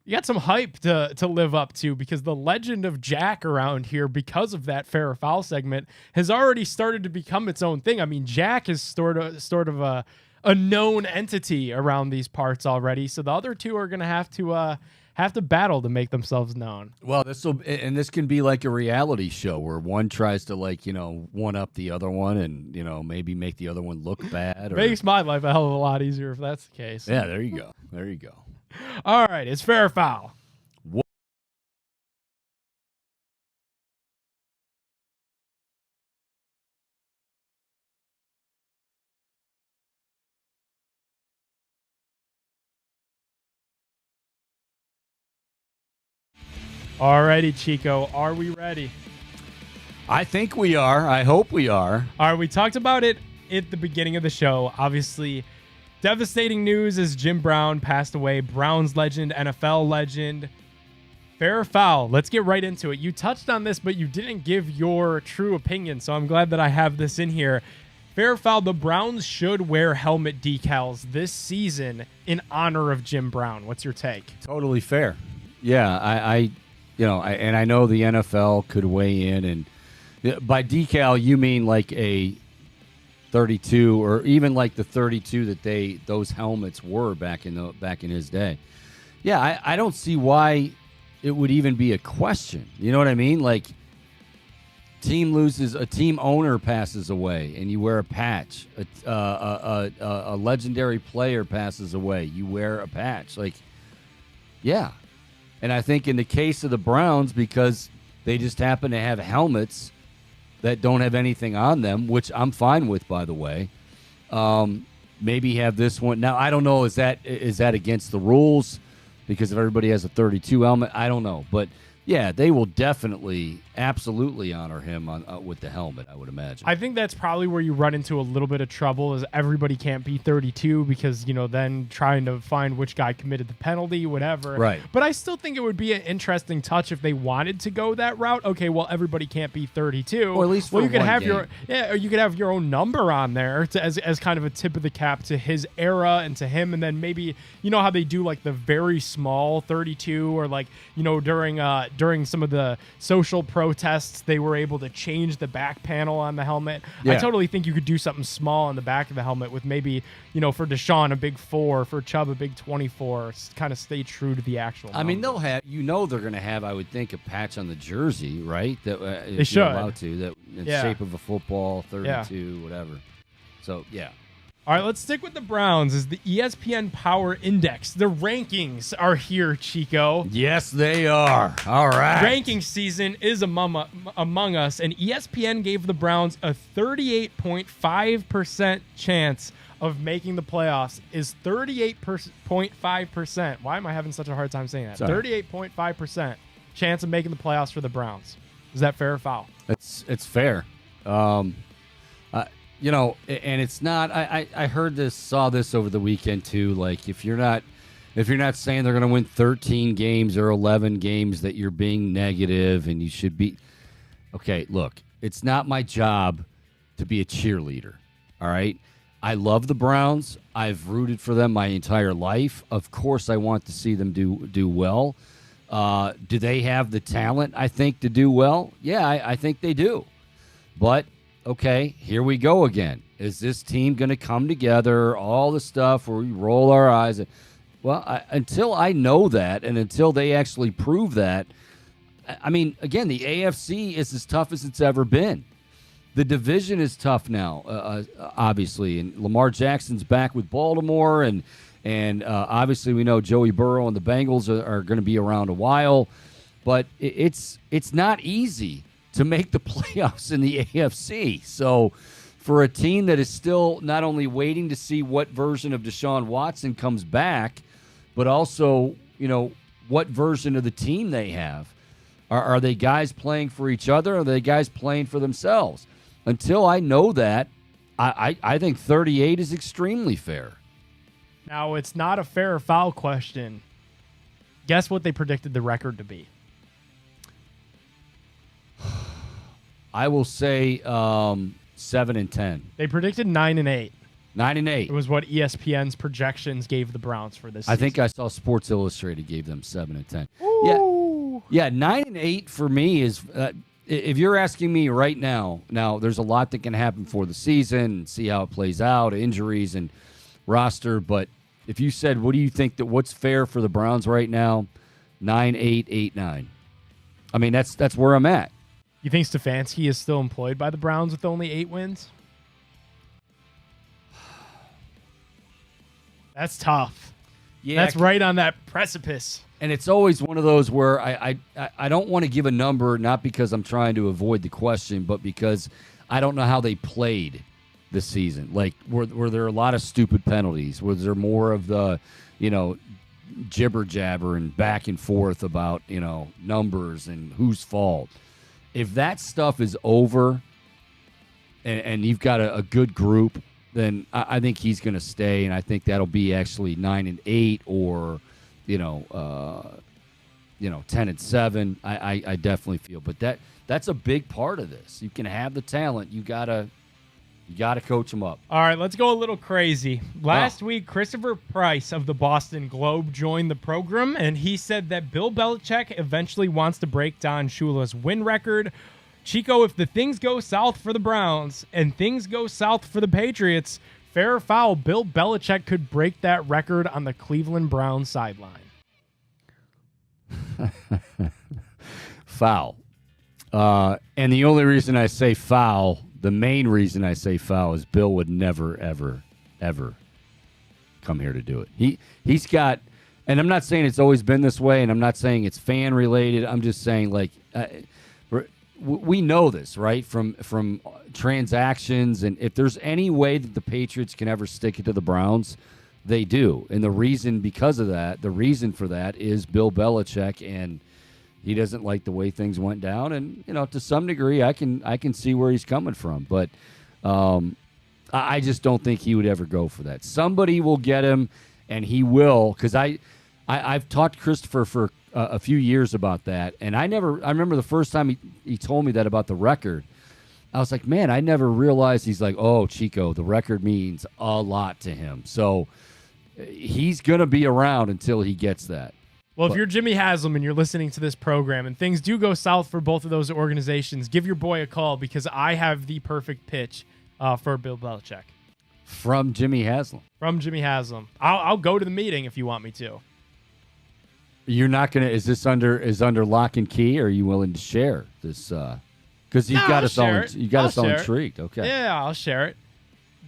you got some hype to live up to because the legend of Jack around here, because of that Fair or Foul segment, has already started to become its own thing. I mean, Jack is sort of a known entity around these parts already, so the other two are going to have to battle to make themselves known. Well, this can be like a reality show where one tries to one up the other one and maybe make the other one look bad. Makes my life a hell of a lot easier if that's the case. Yeah, there you go. There you go. All right, it's Fair or Foul. Alrighty, Chico, are we ready? I think we are. I hope we are. All right, we talked about it at the beginning of the show. Obviously, devastating news as Jim Brown passed away. Browns legend, NFL legend. Fair or Foul? Let's get right into it. You touched on this, but you didn't give your true opinion, so I'm glad that I have this in here. Fair or Foul, the Browns should wear helmet decals this season in honor of Jim Brown. What's your take? Totally fair. Yeah, I know the NFL could weigh in, and by decal you mean like a 32 or even like the 32 that those helmets were back in his day. Yeah, I don't see why it would even be a question. You know what I mean? Like, team loses, a team owner passes away, and you wear a patch. A legendary player passes away, you wear a patch. Like, yeah. And I think in the case of the Browns, because they just happen to have helmets that don't have anything on them, which I'm fine with, by the way, maybe have this one. Now, I don't know, is that against the rules? Because if everybody has a 32 helmet, I don't know. But, yeah, they will definitely, absolutely honor him with the helmet, I would imagine. I think that's probably where you run into a little bit of trouble is everybody can't be 32 because, then trying to find which guy committed the penalty, whatever. Right. But I still think it would be an interesting touch if they wanted to go that route. Okay, well, everybody can't be 32. Or at least for you could one have game. or you could have your own number on there as kind of a tip of the cap to his era and to him. And then maybe, how they do like the very small 32 or during some of the social protest protests, they were able to change the back panel on the helmet. Yeah. I totally think you could do something small on the back of the helmet with maybe, for Deshaun, a big 4, for Chubb, a big 24, kind of stay true to the actual I mean, number. they'll have, they're going to have, I would think, a patch on the jersey, right? That if They should. you're allowed to, that in Yeah. shape of a football, 32, whatever. So, yeah. All right, let's stick with the Browns. Is the ESPN Power Index. The rankings are here, Chico. Yes, they are. All right. Ranking season is among us, and ESPN gave the Browns a 38.5% chance of making the playoffs. Is 38.5%. Why am I having such a hard time saying that? Sorry. 38.5% chance of making the playoffs for the Browns. Is that fair or foul? It's fair. And it's not. I heard this, saw this over the weekend too. Like if you're not saying they're going to win 13 games or 11 games, that you're being negative and you should be. Okay, look, it's not my job to be a cheerleader. All right, I love the Browns. I've rooted for them my entire life. Of course, I want to see them do well. Do they have the talent, I think, to do well? Yeah, I think they do. But okay, here we go again. Is this team going to come together? All the stuff where we roll our eyes. Well, until I know that and until they actually prove that, I mean, again, the AFC is as tough as it's ever been. The division is tough now, obviously, and Lamar Jackson's back with Baltimore, and obviously we know Joey Burrow and the Bengals are going to be around a while, but it's not easy to make the playoffs in the AFC. So for a team that is still not only waiting to see what version of Deshaun Watson comes back, but also, what version of the team they have. Are they guys playing for each other? Or are they guys playing for themselves? Until I know that, I think 38 is extremely fair. Now, it's not a fair or foul question. Guess what they predicted the record to be? I will say 7-10. They predicted 9-8. 9-8. It was what ESPN's projections gave the Browns for this season. I think I saw Sports Illustrated gave them 7-10. Ooh. Yeah, 9-8 for me is. If you're asking me right now, there's a lot that can happen for the season, see how it plays out, injuries and roster. But if you said, what do you think what's fair for the Browns right now? 9-8, 8-9. I mean, that's where I'm at. You think Stefanski is still employed by the Browns with only 8 wins? That's tough. Yeah, that's right on that precipice. And it's always one of those where I don't want to give a number, not because I'm trying to avoid the question, but because I don't know how they played this season. Like, were there a lot of stupid penalties? Was there more of the, jibber jabber and back and forth about, numbers and whose fault? If that stuff is over and you've got a good group, then I think he's going to stay, and I think that'll be actually 9-8 or 10-7. I definitely feel, but that's a big part of this. You can have the talent, you gotta coach them up. All right, let's go a little crazy. Last week, Christopher Price of the Boston Globe joined the program, and he said that Bill Belichick eventually wants to break Don Shula's win record. Chico, if the things go south for the Browns and things go south for the Patriots, fair or foul, Bill Belichick could break that record on the Cleveland Browns sideline. Foul. And the only reason I say foul, the main reason I say foul, is Bill would never, ever, ever come here to do it. He's got, and I'm not saying it's always been this way, and I'm not saying it's fan related. I'm just saying, like, we know this, right, from transactions, and if there's any way that the Patriots can ever stick it to the Browns, they do. And the reason for that is Bill Belichick, and he doesn't like the way things went down. And, to some degree, I can see where he's coming from. But I just don't think he would ever go for that. Somebody will get him, and he will, because I've talked to Christopher for a few years about that, and I remember the first time he told me that about the record. I was like, man, I never realized. He's like, oh, Chico, the record means a lot to him. So he's going to be around until he gets that. Well, if you're Jimmy Haslam and you're listening to this program and things do go south for both of those organizations, give your boy a call because I have the perfect pitch for Bill Belichick. From Jimmy Haslam. From Jimmy Haslam. I'll go to the meeting if you want me to. You're not gonna. Is this under lock and key? Or are you willing to share this? Because you've got us all. You got us all intrigued. Okay. Yeah, I'll share it.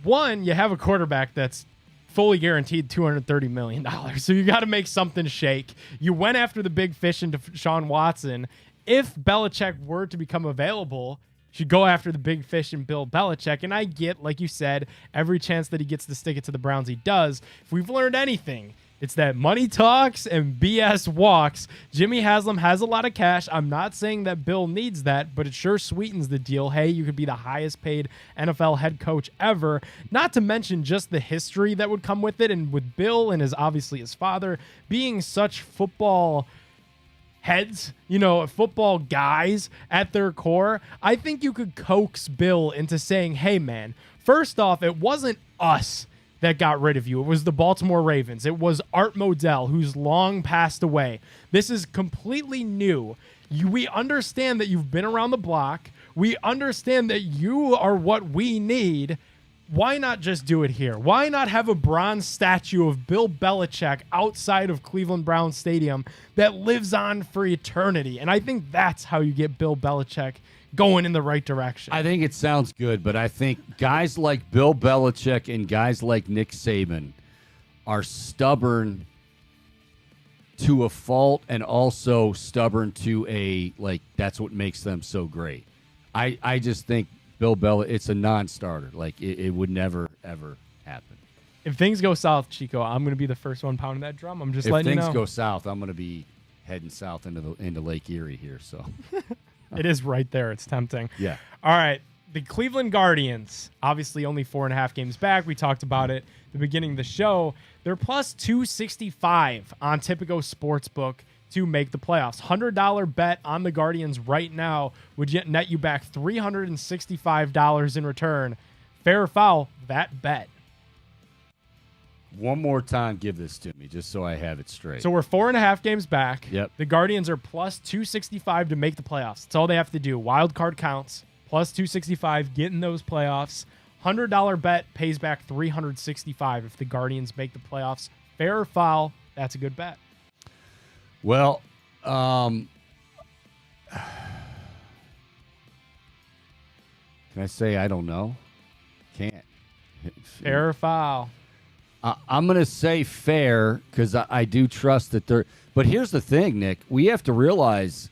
One, you have a quarterback that's fully guaranteed $230 million. So you got to make something shake. You went after the big fish into Deshaun Watson. If Belichick were to become available, you should go after the big fish and Bill Belichick. And I get, like you said, every chance that he gets to stick it to the Browns, he does. If we've learned anything, it's that money talks and BS walks. Jimmy Haslam has a lot of cash. I'm not saying that Bill needs that, but it sure sweetens the deal. Hey, you could be the highest paid NFL head coach ever. Not to mention just the history that would come with it. And with Bill and obviously his father being such football heads, football guys at their core, I think you could coax Bill into saying, hey, man, first off, it wasn't us that got rid of you. It was the Baltimore Ravens. It was Art Modell, who's long passed away. This is completely new. We understand that you've been around the block. We understand that you are what we need. Why not just do it here? Why not have a bronze statue of Bill Belichick outside of Cleveland Browns Stadium that lives on for eternity? And I think that's how you get Bill Belichick going in the right direction. I think it sounds good, but I think guys like Bill Belichick and guys like Nick Saban are stubborn to a fault and also stubborn to that's what makes them so great. I just think Bill Belichick, it's a non-starter. It would never, ever happen. If things go south, Chico, I'm going to be the first one pounding that drum. I'm just letting you know. If things go south, I'm going to be heading south into Lake Erie here, so... It is right there. It's tempting. Yeah. All right. The Cleveland Guardians, obviously only 4.5 games back. We talked about it at the beginning of the show. They're plus 265 on Tipico Sportsbook to make the playoffs. $100 bet on the Guardians right now would net you back $365 in return. Fair or foul, that bet. One more time, give this to me, just so I have it straight. So we're 4.5 games back. Yep. The Guardians are plus 265 to make the playoffs. That's all they have to do. Wild card counts. Plus 265, get in those playoffs. $100 bet pays back $365 if the Guardians make the playoffs. Fair or foul, that's a good bet. Well, can I say I don't know? Can't. Fair or foul? I'm going to say fair because I do trust that they're. But here's the thing, Nick. We have to realize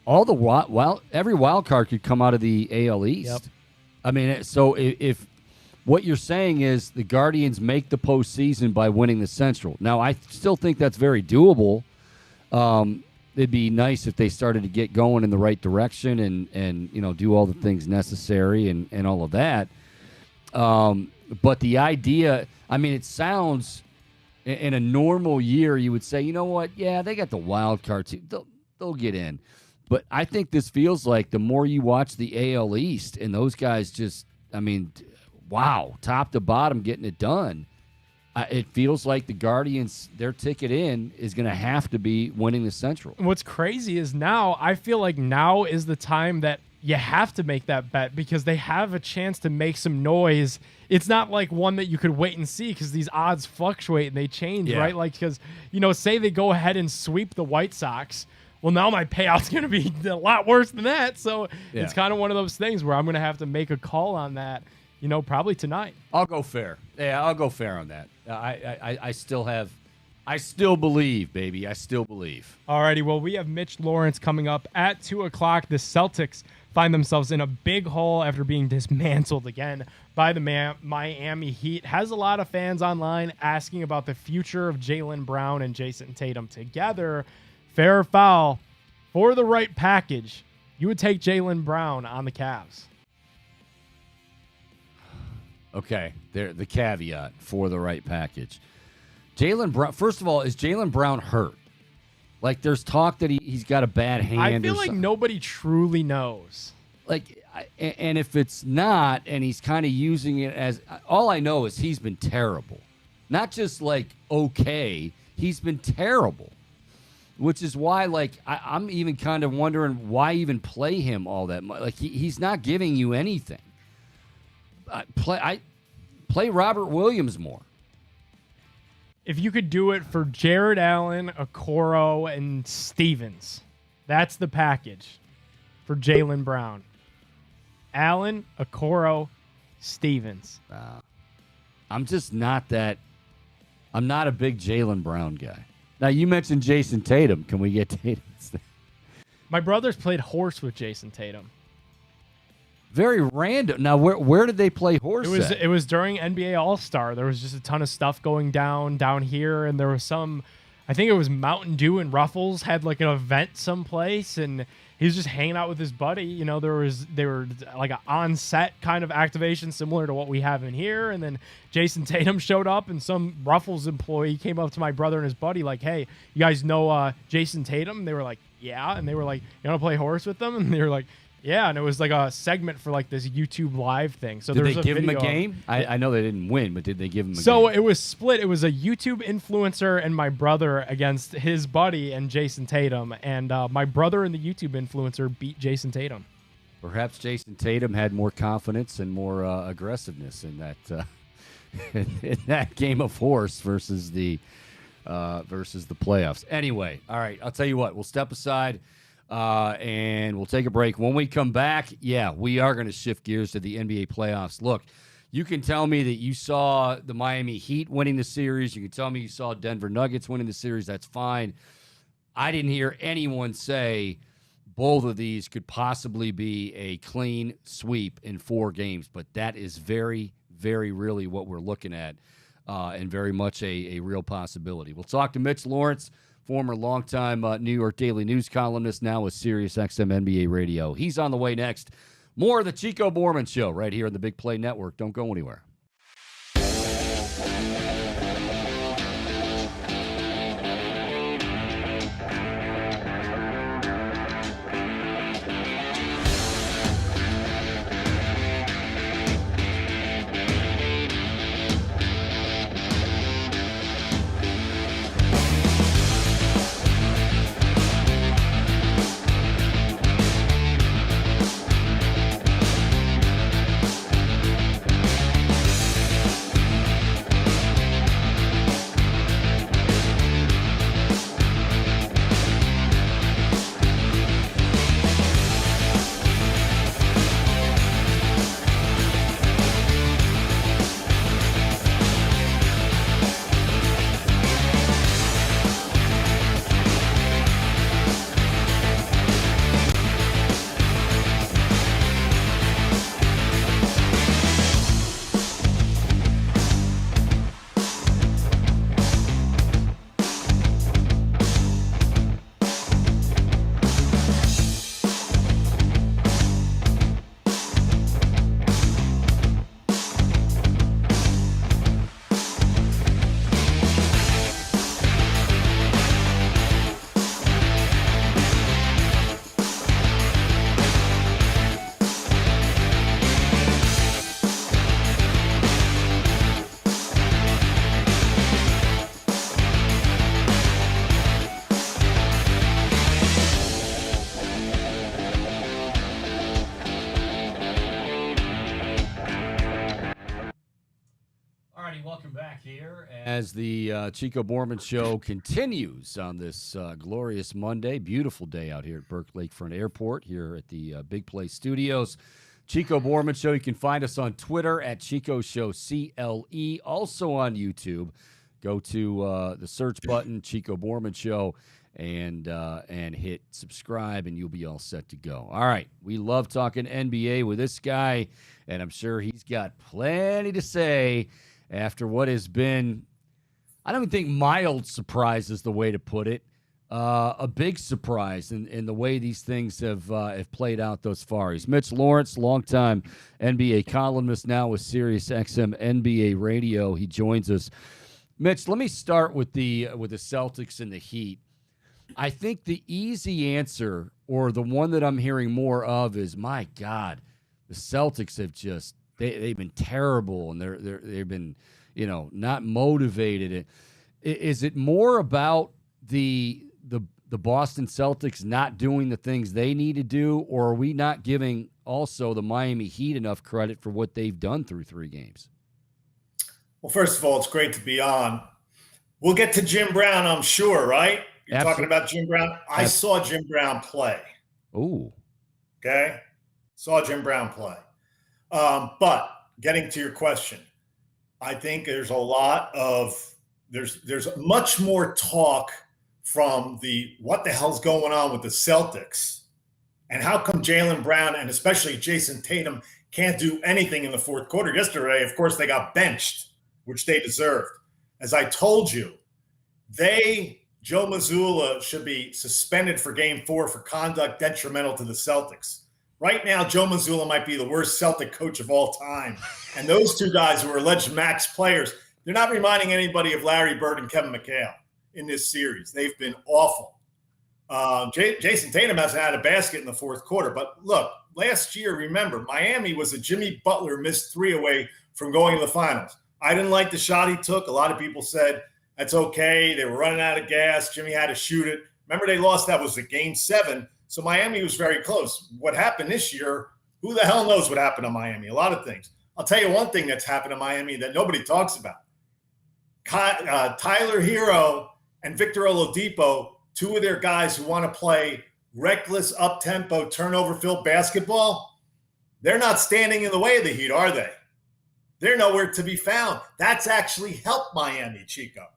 all the every wild card could come out of the AL East. Yep. I mean, so if what you're saying is the Guardians make the postseason by winning the Central. Now, I still think that's very doable. It'd be nice if they started to get going in the right direction and do all the things necessary and all of that. But the idea, I mean, it sounds in a normal year, you would say, you know what? Yeah, they got the wild card team. They'll get in. But I think this feels like the more you watch the AL East and those guys just, I mean, wow, top to bottom getting it done. It feels like the Guardians, their ticket in is going to have to be winning the Central. What's crazy is now, I feel like now is the time that you have to make that bet because they have a chance to make some noise. It's not like one that you could wait and see because these odds fluctuate and they change, right? Like, because, say they go ahead and sweep the White Sox. Well, now my payout's going to be a lot worse than that. So it's kind of one of those things where I'm going to have to make a call on that, probably tonight. I'll go fair. Yeah, I'll go fair on that. I still believe, baby. I still believe. Alrighty, well, we have Mitch Lawrence coming up at 2 o'clock. The Celtics find themselves in a big hole after being dismantled again by the Miami Heat. Has a lot of fans online asking about the future of Jaylen Brown and Jason Tatum together. Fair or foul, for the right package, you would take Jaylen Brown on the Cavs. Okay, there the caveat for the right package. Jaylen Brown, first of all, is Jaylen Brown hurt? Like, there's talk that he's got a bad hand. I feel like nobody truly knows. Like, and if it's not, and he's kind of using it as, all I know is he's been terrible. Not just like okay, he's been terrible. which is why, like, I'm even kind of wondering why even play him all that much. Like, he's not giving you anything. Play Robert Williams more. If you could do it for Jared Allen, Okoro, and Stevens, that's the package for Jaylen Brown. Allen, Okoro, Stevens. I'm just not that. I'm not a big Jaylen Brown guy. Now, you mentioned Jason Tatum. Can we get Tatum? My brothers played horse with Jason Tatum. Very random. Now, where did they play horse at? It was during NBA All-Star. There was just a ton of stuff going down here, and there was some, I think it was Mountain Dew and Ruffles had like an event someplace, and he was just hanging out with his buddy. You know, they were like an on-set kind of activation similar to what we have in here, and then Jason Tatum showed up, and some Ruffles employee came up to my brother and his buddy like, "Hey, you guys know Jason Tatum?" And they were like, "Yeah," and they were like, "You want to play horse with them?" And they were like, yeah, and it was like a segment for like this YouTube live thing. So did there was they give him a game? I know they didn't win, but did they give him a game? So it was split. It was a YouTube influencer and my brother against his buddy and Jason Tatum. And my brother and the YouTube influencer beat Jason Tatum. Perhaps Jason Tatum had more confidence and more aggressiveness in that in that game of horse versus the playoffs. Anyway, all right, I'll tell you what. We'll step aside. And we'll take a break. When we come back, we are going to shift gears to the NBA playoffs. Look, you can tell me that you saw the Miami Heat winning the series. You can tell me you saw Denver Nuggets winning the series. That's fine. I didn't hear anyone say both of these could possibly be a clean sweep in 4 games, but that is very, very really what we're looking at, and very much a real possibility. We'll talk to Mitch Lawrence, former longtime New York Daily News columnist, now with SiriusXM NBA Radio. He's on the way next. More of the Chico Bormann Show right here on the Big Play Network. Don't go anywhere. Welcome back here as the Chico Bormann Show continues on this glorious Monday. Beautiful day out here at Burke Lakefront Airport here at the Big Play Studios. Chico Bormann Show. You can find us on Twitter at Chico Show CLE. Also on YouTube. Go to the search button, Chico Bormann Show, and hit subscribe, and you'll be all set to go. All right, we love talking NBA with this guy, and I'm sure he's got plenty to say after what has been, I don't even think mild surprise is the way to put it, a big surprise in the way these things have played out thus far. He's Mitch Lawrence, longtime NBA columnist, now with SiriusXM NBA Radio. He joins us. Mitch, let me start with the Celtics and the Heat. I think the easy answer, or the one that I'm hearing more of, is, my God, the Celtics have just they've been terrible, and they've been, not motivated. Is it more about the the Boston Celtics not doing the things they need to do, or are we not giving also the Miami Heat enough credit for what they've done through 3 games? Well, first of all, it's great to be on. We'll get to Jim Brown, I'm sure, right? You're talking about Jim Brown? I saw Jim Brown play. Ooh. Okay? Saw Jim Brown play. But getting to your question, I think there's much more talk from what the hell's going on with the Celtics, and how come Jaylen Brown and especially Jason Tatum can't do anything in the fourth quarter. Yesterday, of course, they got benched, which they deserved. As I told you, Joe Mazzulla should be suspended for Game 4 for conduct detrimental to the Celtics. Right now, Joe Mazzulla might be the worst Celtic coach of all time. And those 2 guys who are alleged max players, they're not reminding anybody of Larry Bird and Kevin McHale in this series. They've been awful. Jason Tatum hasn't had a basket in the fourth quarter. But look, last year, remember, Miami was a Jimmy Butler missed 3 away from going to the finals. I didn't like the shot he took. A lot of people said, that's okay. They were running out of gas. Jimmy had to shoot it. Remember, they lost. That was the Game 7. So Miami was very close. What happened this year, who the hell knows what happened to Miami? A lot of things. I'll tell you one thing that's happened to Miami that nobody talks about. Tyler Hero and Victor Oladipo, 2 of their guys who want to play reckless, up-tempo, turnover-filled basketball, they're not standing in the way of the Heat, are they? They're nowhere to be found. That's actually helped Miami, Chico.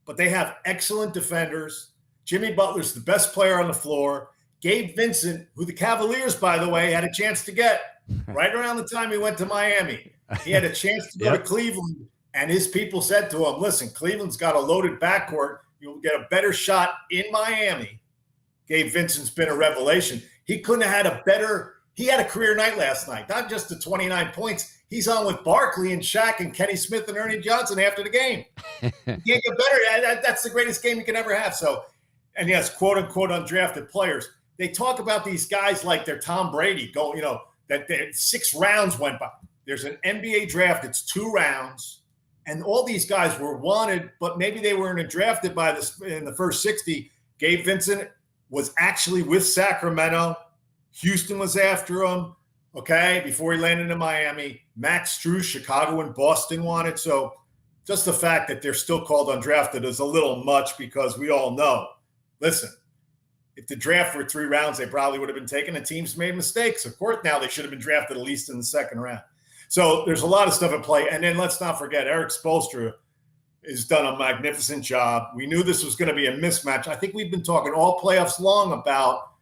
But they have excellent defenders. Jimmy Butler's the best player on the floor. Gabe Vincent, who the Cavaliers, by the way, had a chance to get right around the time he went to Miami. He had a chance to go to Cleveland, and his people said to him, listen, Cleveland's got a loaded backcourt. You'll get a better shot in Miami. Gabe Vincent's been a revelation. He couldn't have had he had a career night last night, not just the 29 points. He's on with Barkley and Shaq and Kenny Smith and Ernie Johnson after the game. You can't get better. That's the greatest game you can ever have. So, and yes, quote unquote undrafted players. They talk about these guys like they're Tom Brady. That 6 rounds went by. There's an NBA draft. It's 2 rounds, and all these guys were wanted, but maybe they weren't drafted in the first 60. Gabe Vincent was actually with Sacramento. Houston was after him. Okay, before he landed in Miami. Max Strus, Chicago and Boston wanted. So just the fact that they're still called undrafted is a little much, because we all know, listen, if the draft were 3 rounds, they probably would have been taken, and teams made mistakes. Of course, now they should have been drafted at least in the 2nd round. So there's a lot of stuff at play. And then let's not forget, Eric Spoelstra has done a magnificent job. We knew this was going to be a mismatch. I think we've been talking all playoffs long about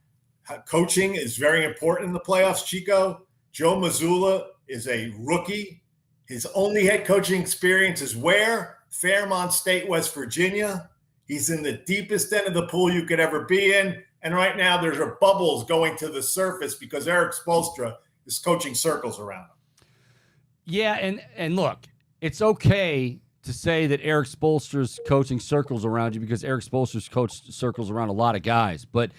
how coaching is very important in the playoffs, Chico. Joe Mazzulla is a rookie. His only head coaching experience is where? Fairmont State, West Virginia. He's in the deepest end of the pool you could ever be in. And right now there's bubbles going to the surface because Eric Spoelstra is coaching circles around him. Yeah, and look, it's okay to say that Eric Spoelstra's coaching circles around you, because Eric Spoelstra's coached circles around a lot of guys. But,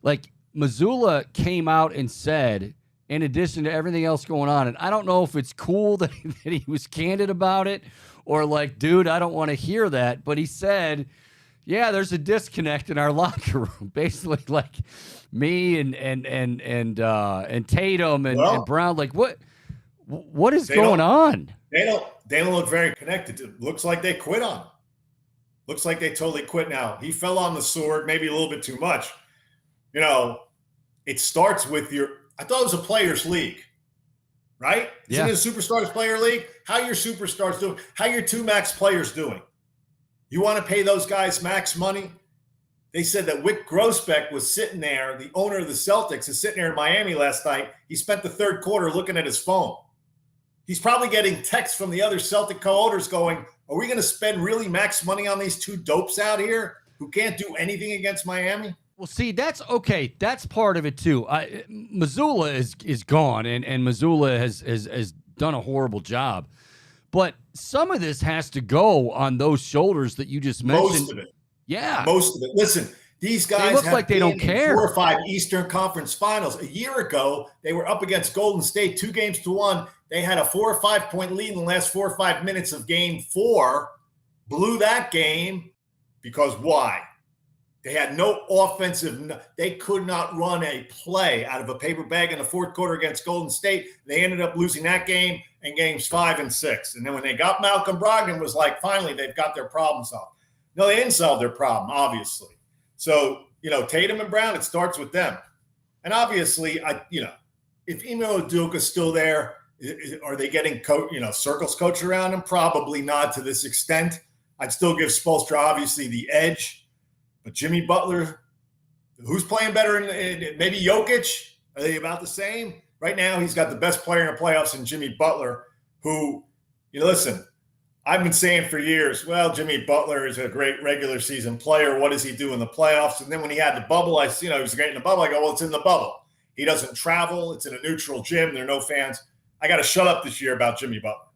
like, Mazzulla came out and said, in addition to everything else going on, and I don't know if it's cool that he was candid about it, or like, dude, I don't want to hear that, but he said, yeah, there's a disconnect in our locker room. Basically, like me and Tatum and Brown. Like, what is going on? They don't look very connected. It looks like they quit on him. Looks like they totally quit now. He fell on the sword, maybe a little bit too much. It starts with I thought it was a players' league, right? Isn't it a superstars player league? How your superstars doing? How your 2 max players doing? You want to pay those guys max money? They said that Wick Grossbeck was sitting there, the owner of the Celtics, is sitting there in Miami last night. He spent the 3rd quarter looking at his phone. He's probably getting texts from the other Celtic co-owners going, are we going to spend really max money on these 2 dopes out here who can't do anything against Miami? Well, see, that's okay. That's part of it too. Mazzulla is gone, and Mazzulla has done a horrible job. But some of this has to go on those shoulders that you just mentioned. Most of it. Yeah. Most of it. Listen, these guys look like they don't care. 4 or 5 Eastern Conference Finals. A year ago, they were up against Golden State 2-1. They had a 4 or 5 point lead in the last 4 or 5 minutes of Game 4. Blew that game because why? They had no offensive. They could not run a play out of a paper bag in the fourth quarter against Golden State. They ended up losing that game and games 5 and 6. And then when they got Malcolm Brogdon, was like, finally, they've got their problem solved. No, they didn't solve their problem, obviously. So, Tatum and Brown, it starts with them. And obviously, if Ime Udoka's still there, are they getting circles coach around him? Probably not to this extent. I'd still give Spoelstra, obviously, the edge. But Jimmy Butler, who's playing better? Maybe Jokic? Are they about the same? Right now, he's got the best player in the playoffs in Jimmy Butler, who, listen, I've been saying for years, well, Jimmy Butler is a great regular season player. What does he do in the playoffs? And then when he had the bubble, he was great in the bubble. I go, well, it's in the bubble. He doesn't travel. It's in a neutral gym. There are no fans. I got to shut up this year about Jimmy Butler.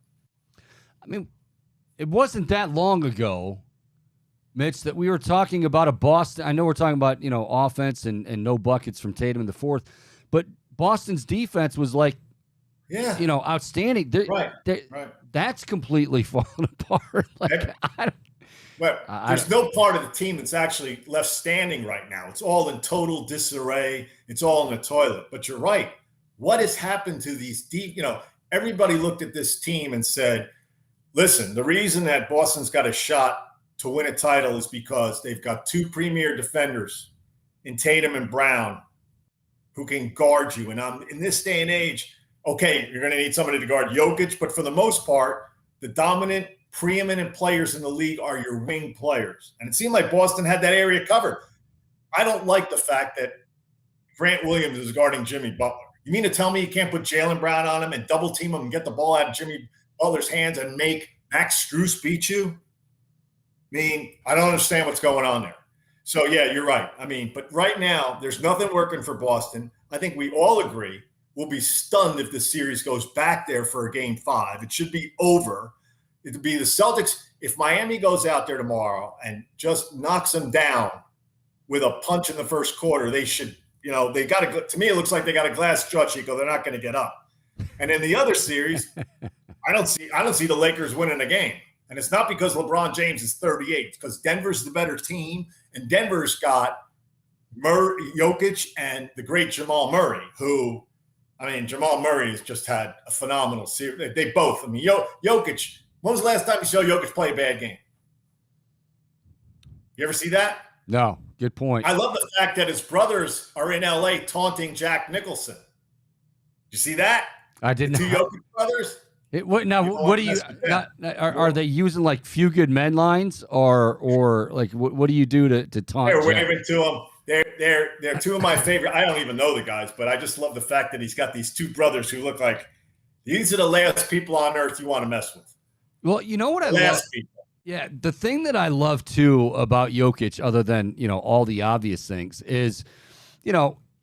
I mean, it wasn't that long ago, Mitch, that we were talking about a Boston. I know we're talking about, offense and no buckets from Tatum in the fourth, but Boston's defense was like, outstanding. Right. That's completely fallen apart. There's no part of the team that's actually left standing right now. It's all in total disarray. It's all in the toilet. But you're right. What has happened to these deep? Everybody looked at this team and said, listen, the reason that Boston's got a shot to win a title is because they've got two premier defenders in Tatum and Brown who can guard you. And in this day and age, okay, you're going to need somebody to guard Jokic, but for the most part, the dominant, preeminent players in the league are your wing players. And it seemed like Boston had that area covered. I don't like the fact that Grant Williams is guarding Jimmy Butler. You mean to tell me you can't put Jaylen Brown on him and double team him and get the ball out of Jimmy Butler's hands and make Max Strus beat you? I don't understand what's going on there. So, yeah, you're right. But right now, there's nothing working for Boston. I think we all agree we'll be stunned if this series goes back there for a game 5. It should be over. It'd be the Celtics. If Miami goes out there tomorrow and just knocks them down with a punch in the first quarter, they should, they got to, to me, it looks like they got a glass jaw, Chico. They're not going to get up. And in the other series, I don't see the Lakers winning a game. And it's not because LeBron James is 38. It's because Denver's the better team, and Denver's got Jokic and the great Jamal Murray, who, Jamal Murray has just had a phenomenal series. They both. Jokic, when was the last time you saw Jokic play a bad game? You ever see that? No. Good point. I love the fact that his brothers are in L.A. taunting Jack Nicholson. Did you see that? I didn't. The two Jokic brothers? What do you? Are they using like few good men lines, or like what do you do to taunt? They're waving to him. They're two of my favorite. I don't even know the guys, but I just love the fact that he's got these two brothers who look like these are the last people on earth you want to mess with. Well, you know what I love? People. Yeah, the thing that I love too about Jokic, other than all the obvious things, is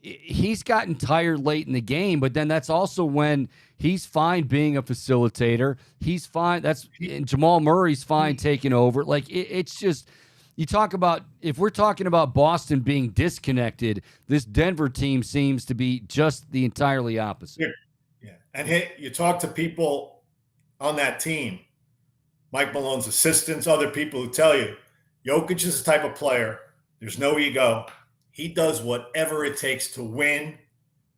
he's gotten tired late in the game, but then that's also when he's fine being a facilitator. He's fine. And Jamal Murray's fine taking over. Like it's just, you talk about, if we're talking about Boston being disconnected, this Denver team seems to be just the entirely opposite. Yeah. And you talk to people on that team, Mike Malone's assistants, other people who tell you, Jokic is the type of player. There's no ego. He does whatever it takes to win.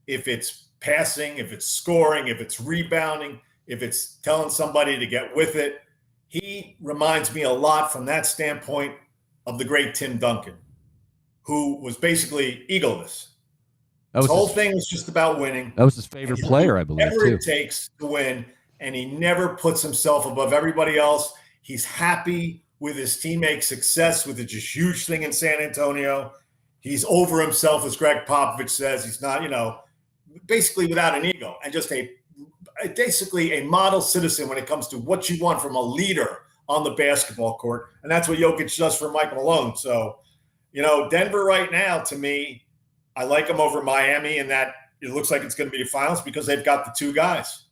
If it's passing, if it's scoring, if it's rebounding, if it's telling somebody to get with it. He reminds me a lot from that standpoint of the great Tim Duncan, who was basically egoless. His whole thing was just about winning. That was his favorite player, I believe, whatever it takes to win, and he never puts himself above everybody else. He's happy with his teammates' success, with a just huge thing in San Antonio. He's over himself, as Greg Popovich says. He's not, basically without an ego, and just basically a model citizen when it comes to what you want from a leader on the basketball court. And that's what Jokic does for Mike Malone. So, Denver right now, to me, I like them over Miami in that it looks like it's going to be the finals because they've got the two guys.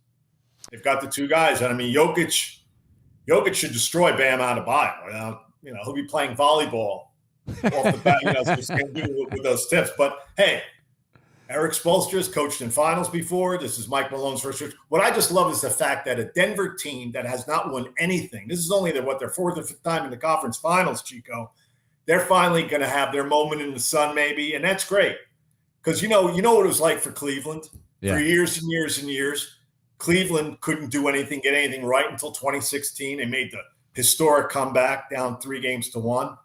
And Jokic should destroy Bam Adebayo. He'll be playing volleyball off the bat, with those tips. But hey, Eric Spoelstra's coached in finals before. This is Mike Malone's first year. What I just love is the fact that a Denver team that has not won anything, this is only their fourth or fifth time in the conference finals, Chico, they're finally going to have their moment in the sun, maybe, and that's great. Because you know what it was like for Cleveland for years and years and years. Cleveland couldn't do anything, get anything right until 2016. They made the historic comeback down 3-1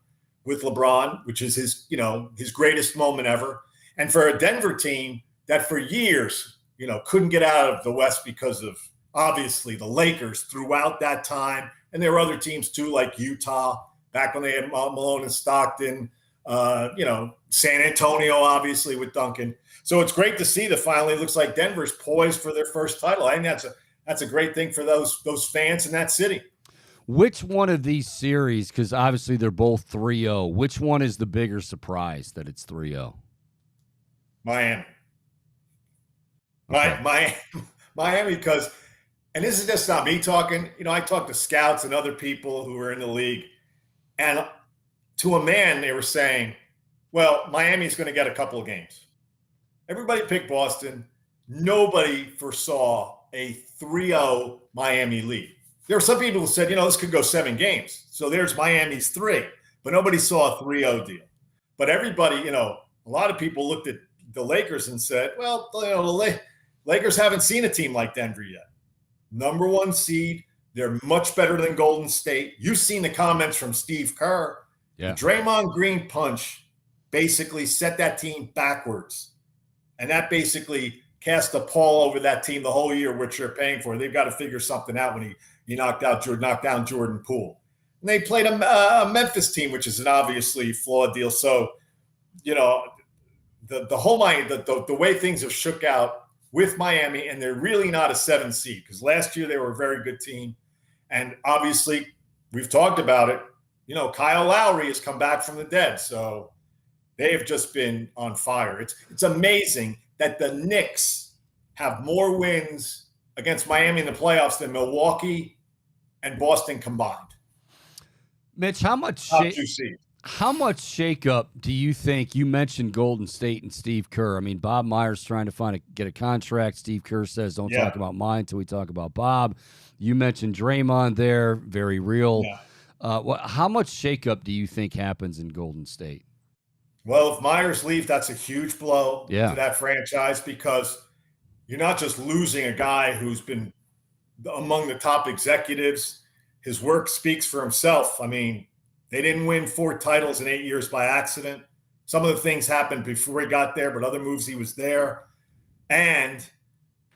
with LeBron, which is his greatest moment ever. And for a Denver team that for years, couldn't get out of the West because of obviously the Lakers throughout that time, and there were other teams too, like Utah back when they had Malone and Stockton. San Antonio, obviously, with Duncan. So it's great to see that finally it looks like Denver's poised for their first title. I think that's a great thing for those fans in that city. Which one of these series, because obviously they're both 3-0, which one is the bigger surprise that it's 3-0? Miami. Okay. Miami, because, and this is just not me talking, I talked to scouts and other people who were in the league, and to a man, they were saying, well, Miami's going to get a couple of games. Everybody picked Boston. Nobody foresaw a 3-0 Miami lead. There were some people who said, this could go 7 games. So there's Miami's 3. But nobody saw a 3-0 deal. But everybody, a lot of people looked at the Lakers and said, well, the Lakers haven't seen a team like Denver yet. Number 1 seed. They're much better than Golden State. You've seen the comments from Steve Kerr. Yeah. The Draymond Green punch basically set that team backwards. And that basically cast a pall over that team the whole year, which they're paying for. They've got to figure something out when he knocked down Jordan Poole. And they played a Memphis team, which is an obviously flawed deal. So, the whole the way things have shook out with Miami, and they're really not a 7 seed because last year they were a very good team. And obviously, we've talked about it. Kyle Lowry has come back from the dead. So they have just been on fire. It's amazing that the Knicks have more wins against Miami in the playoffs than Milwaukee and Boston combined. Mitch, how much shakeup do you think? You mentioned Golden State and Steve Kerr. I mean, Bob Myers trying to get a contract. Steve Kerr says, don't talk about mine until we talk about Bob. You mentioned Draymond there, very real. Yeah. How much shakeup do you think happens in Golden State? Well, if Myers leaves, that's a huge blow to that franchise because you're not just losing a guy who's been among the top executives. His work speaks for himself. I mean, they didn't win 4 titles in 8 years by accident. Some of the things happened before he got there, but other moves he was there. And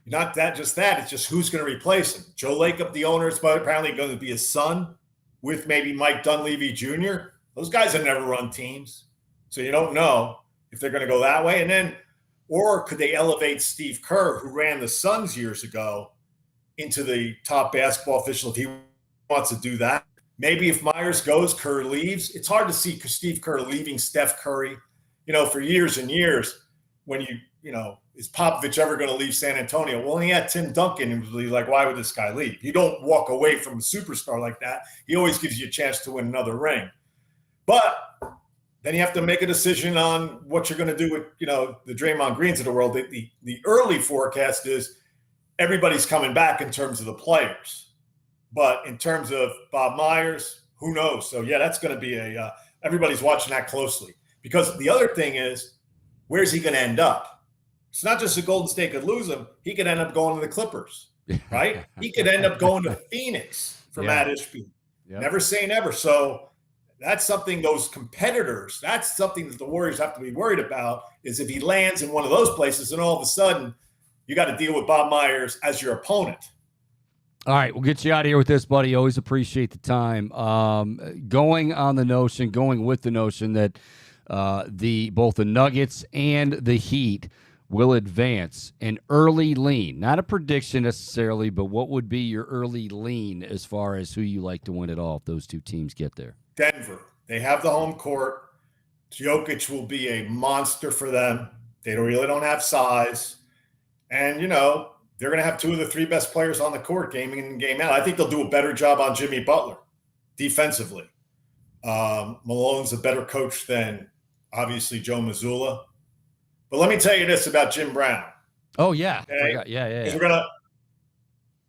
not that, just that, it's just who's going to replace him. Joe Lacob, the owner, is apparently going to be his son with maybe Mike Dunleavy Jr. Those guys have never run teams. So you don't know if they're going to go that way. And then, or could they elevate Steve Kerr, who ran the Suns years ago, into the top basketball official if he wants to do that? Maybe if Myers goes, Kerr leaves. It's hard to see Steve Kerr leaving Steph Curry, for years and years when is Popovich ever going to leave San Antonio? Well, he had Tim Duncan, and was like, why would this guy leave? You don't walk away from a superstar like that. He always gives you a chance to win another ring. But then you have to make a decision on what you're going to do with, the Draymond Greens of the world. The early forecast is everybody's coming back in terms of the players. But in terms of Bob Myers, who knows? So, that's going to be everybody's watching that closely. Because the other thing is, where's he going to end up? It's not just that Golden State could lose him. He could end up going to the Clippers, right? He could end up going to Phoenix for Matt Ishbia. Yep. Never say never. So that's something those competitors, that's something that the Warriors have to be worried about is if he lands in one of those places and all of a sudden you got to deal with Bob Myers as your opponent. All right, we'll get you out of here with this, buddy. Always appreciate the time. Going with the notion that both the Nuggets and the Heat will advance. An early lean, not a prediction necessarily, but what would be your early lean as far as who you like to win it all if those two teams get there? Denver. They have the home court. Jokic will be a monster for them. They really don't have size. And, they're going to have 2 of the 3 best players on the court game in and game out. I think they'll do a better job on Jimmy Butler defensively. Malone's a better coach than, obviously, Joe Mazzulla. But let me tell you this about Jim Brown. Oh, yeah. Okay? Yeah.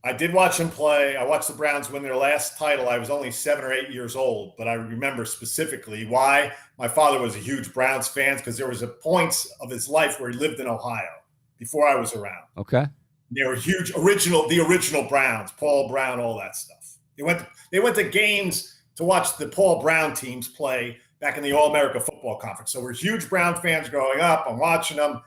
I did watch him play. I watched the Browns win their last title. I was only 7 or 8 years old, but I remember specifically why. My father was a huge Browns fan because there was a points of his life where he lived in Ohio before I was around. Okay. They were huge, the original Browns, Paul Brown, all that stuff. They went to games to watch the Paul Brown teams play back in the All-America Football Conference. So we're huge Brown fans growing up. I'm watching them.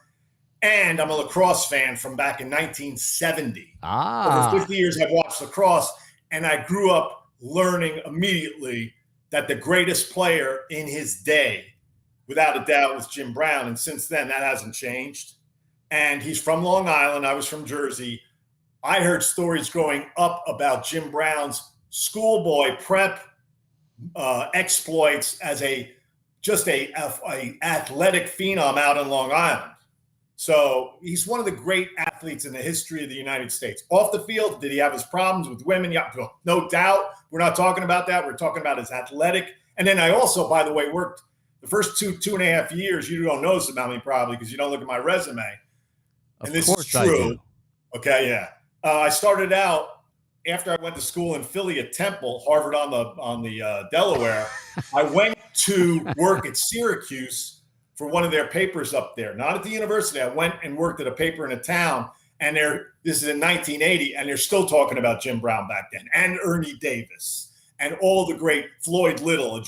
And I'm a lacrosse fan from back in 1970. Over 50 years, I've watched lacrosse, and I grew up learning immediately that the greatest player in his day, without a doubt, was Jim Brown. And since then, that hasn't changed. And he's from Long Island. I was from Jersey. I heard stories growing up about Jim Brown's schoolboy prep exploits as just a athletic phenom out in Long Island. So he's one of the great athletes in the history of the United States. Off the field, did he have his problems with women? Yeah, no doubt. We're not talking about that. We're talking about his athletic. And then I also, by the way, worked the first two and a half years. You don't know this about me probably because you don't look at my resume. And this is true. Okay, yeah. I started out after I went to school in Philly at Temple, Harvard on the Delaware. I went to work at Syracuse for one of their papers up there, not at the university. I went and worked at a paper in a town, and this is in 1980, and they're still talking about Jim Brown back then, and Ernie Davis, and all the great Floyd Little, a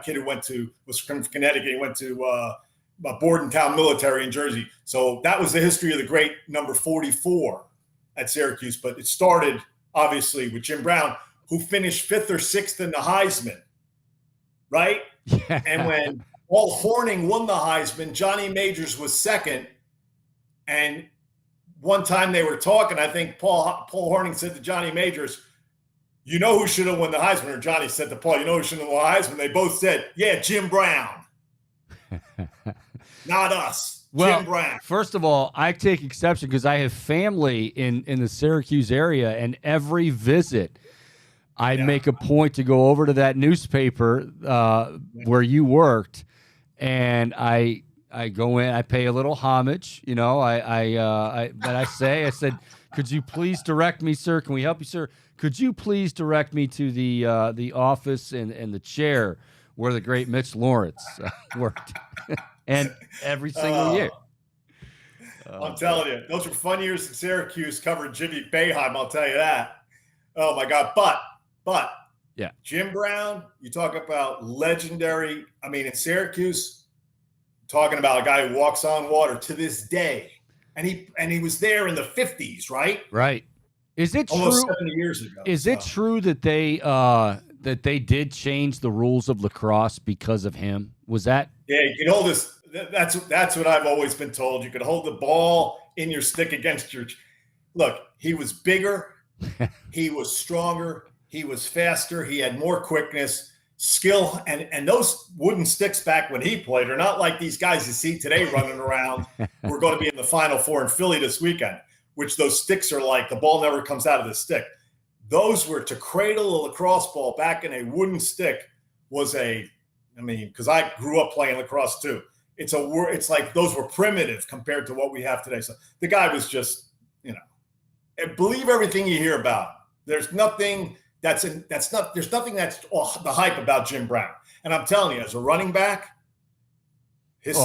kid who was from Connecticut. He went to Bordentown Military in Jersey. So that was the history of the great number 44 at Syracuse. But it started, obviously, with Jim Brown, who finished 5th or 6th in the Heisman, right? Yeah. And when Paul Hornung won the Heisman, Johnny Majors was 2nd. And one time they were talking, I think Paul Hornung said to Johnny Majors, you know who should have won the Heisman? Or Johnny said to Paul, you know who should have won the Heisman? They both said, yeah, Jim Brown. Not us. Well, Jim Brown. First of all, I take exception because I have family in the Syracuse area, and every visit I make a point to go over to that newspaper where you worked, and I go in, I pay a little homage, but I said, could you please direct me, sir? Can we help you, sir? Could you please direct me to the office and the chair where the great Mitch Lawrence worked? And every single year. I'm telling you, those were fun years in Syracuse covering Jimmy Boeheim, I'll tell you that. Oh, my God. But yeah, Jim Brown, you talk about legendary. I mean, in Syracuse, talking about a guy who walks on water to this day. And he was there in the 50s, right? Right. Is it almost true? 70 years ago. Is it true that they did change the rules of lacrosse because of him? Was that? Yeah, you can hold this. That's what I've always been told. You could hold the ball in your stick against your. Look, he was bigger, he was stronger, he was faster, he had more quickness, skill, and those wooden sticks back when he played are not like these guys you see today running around. We're going to be in the Final Four in Philly this weekend, which those sticks are like the ball never comes out of the stick. Those were to cradle a lacrosse ball back in a wooden stick was because I grew up playing lacrosse too. It's like those were primitive compared to what we have today. So the guy was just, believe everything you hear about him. There's nothing there's nothing that's the hype about Jim Brown. And I'm telling you, as a running back, his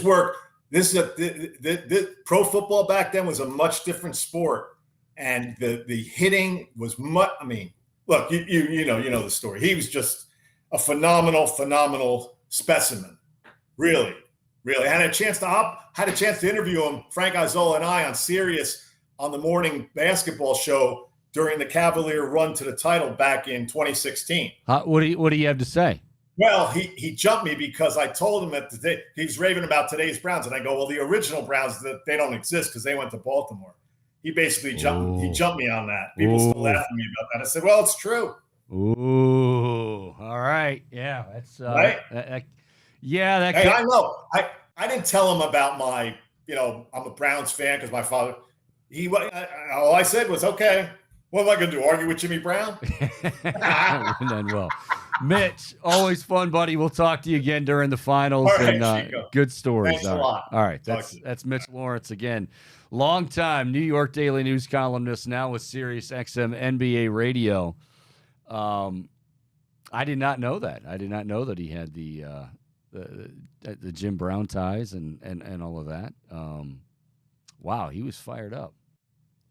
work, the pro football back then was a much different sport. And the hitting was much, look, you know the story. He was just a phenomenal specimen. Really. I had a chance to interview him, Frank Isola and I, on Sirius on the morning basketball show during the Cavalier run to the title back in 2016. What do you have to say? Well, he jumped me because I told him that he's raving about today's Browns, and I go, well, the original Browns, they don't exist because they went to Baltimore. He basically jumped me on that. People still laugh at me about that. I said, well, it's true. Ooh, all right, yeah, that's right. I know. I didn't tell him about my, I'm a Browns fan because my father. All I said was, okay, what am I going to do? Argue with Jimmy Brown? And then, well, Mitch, always fun, buddy. We'll talk to you again during the finals. All right, and Chico. Good stories. Thanks a lot. All right, that's Mitch Lawrence again. Longtime New York Daily News columnist, now with Sirius XM NBA Radio. I did not know that. I did not know that he had the Jim Brown ties and all of that. Wow, he was fired up.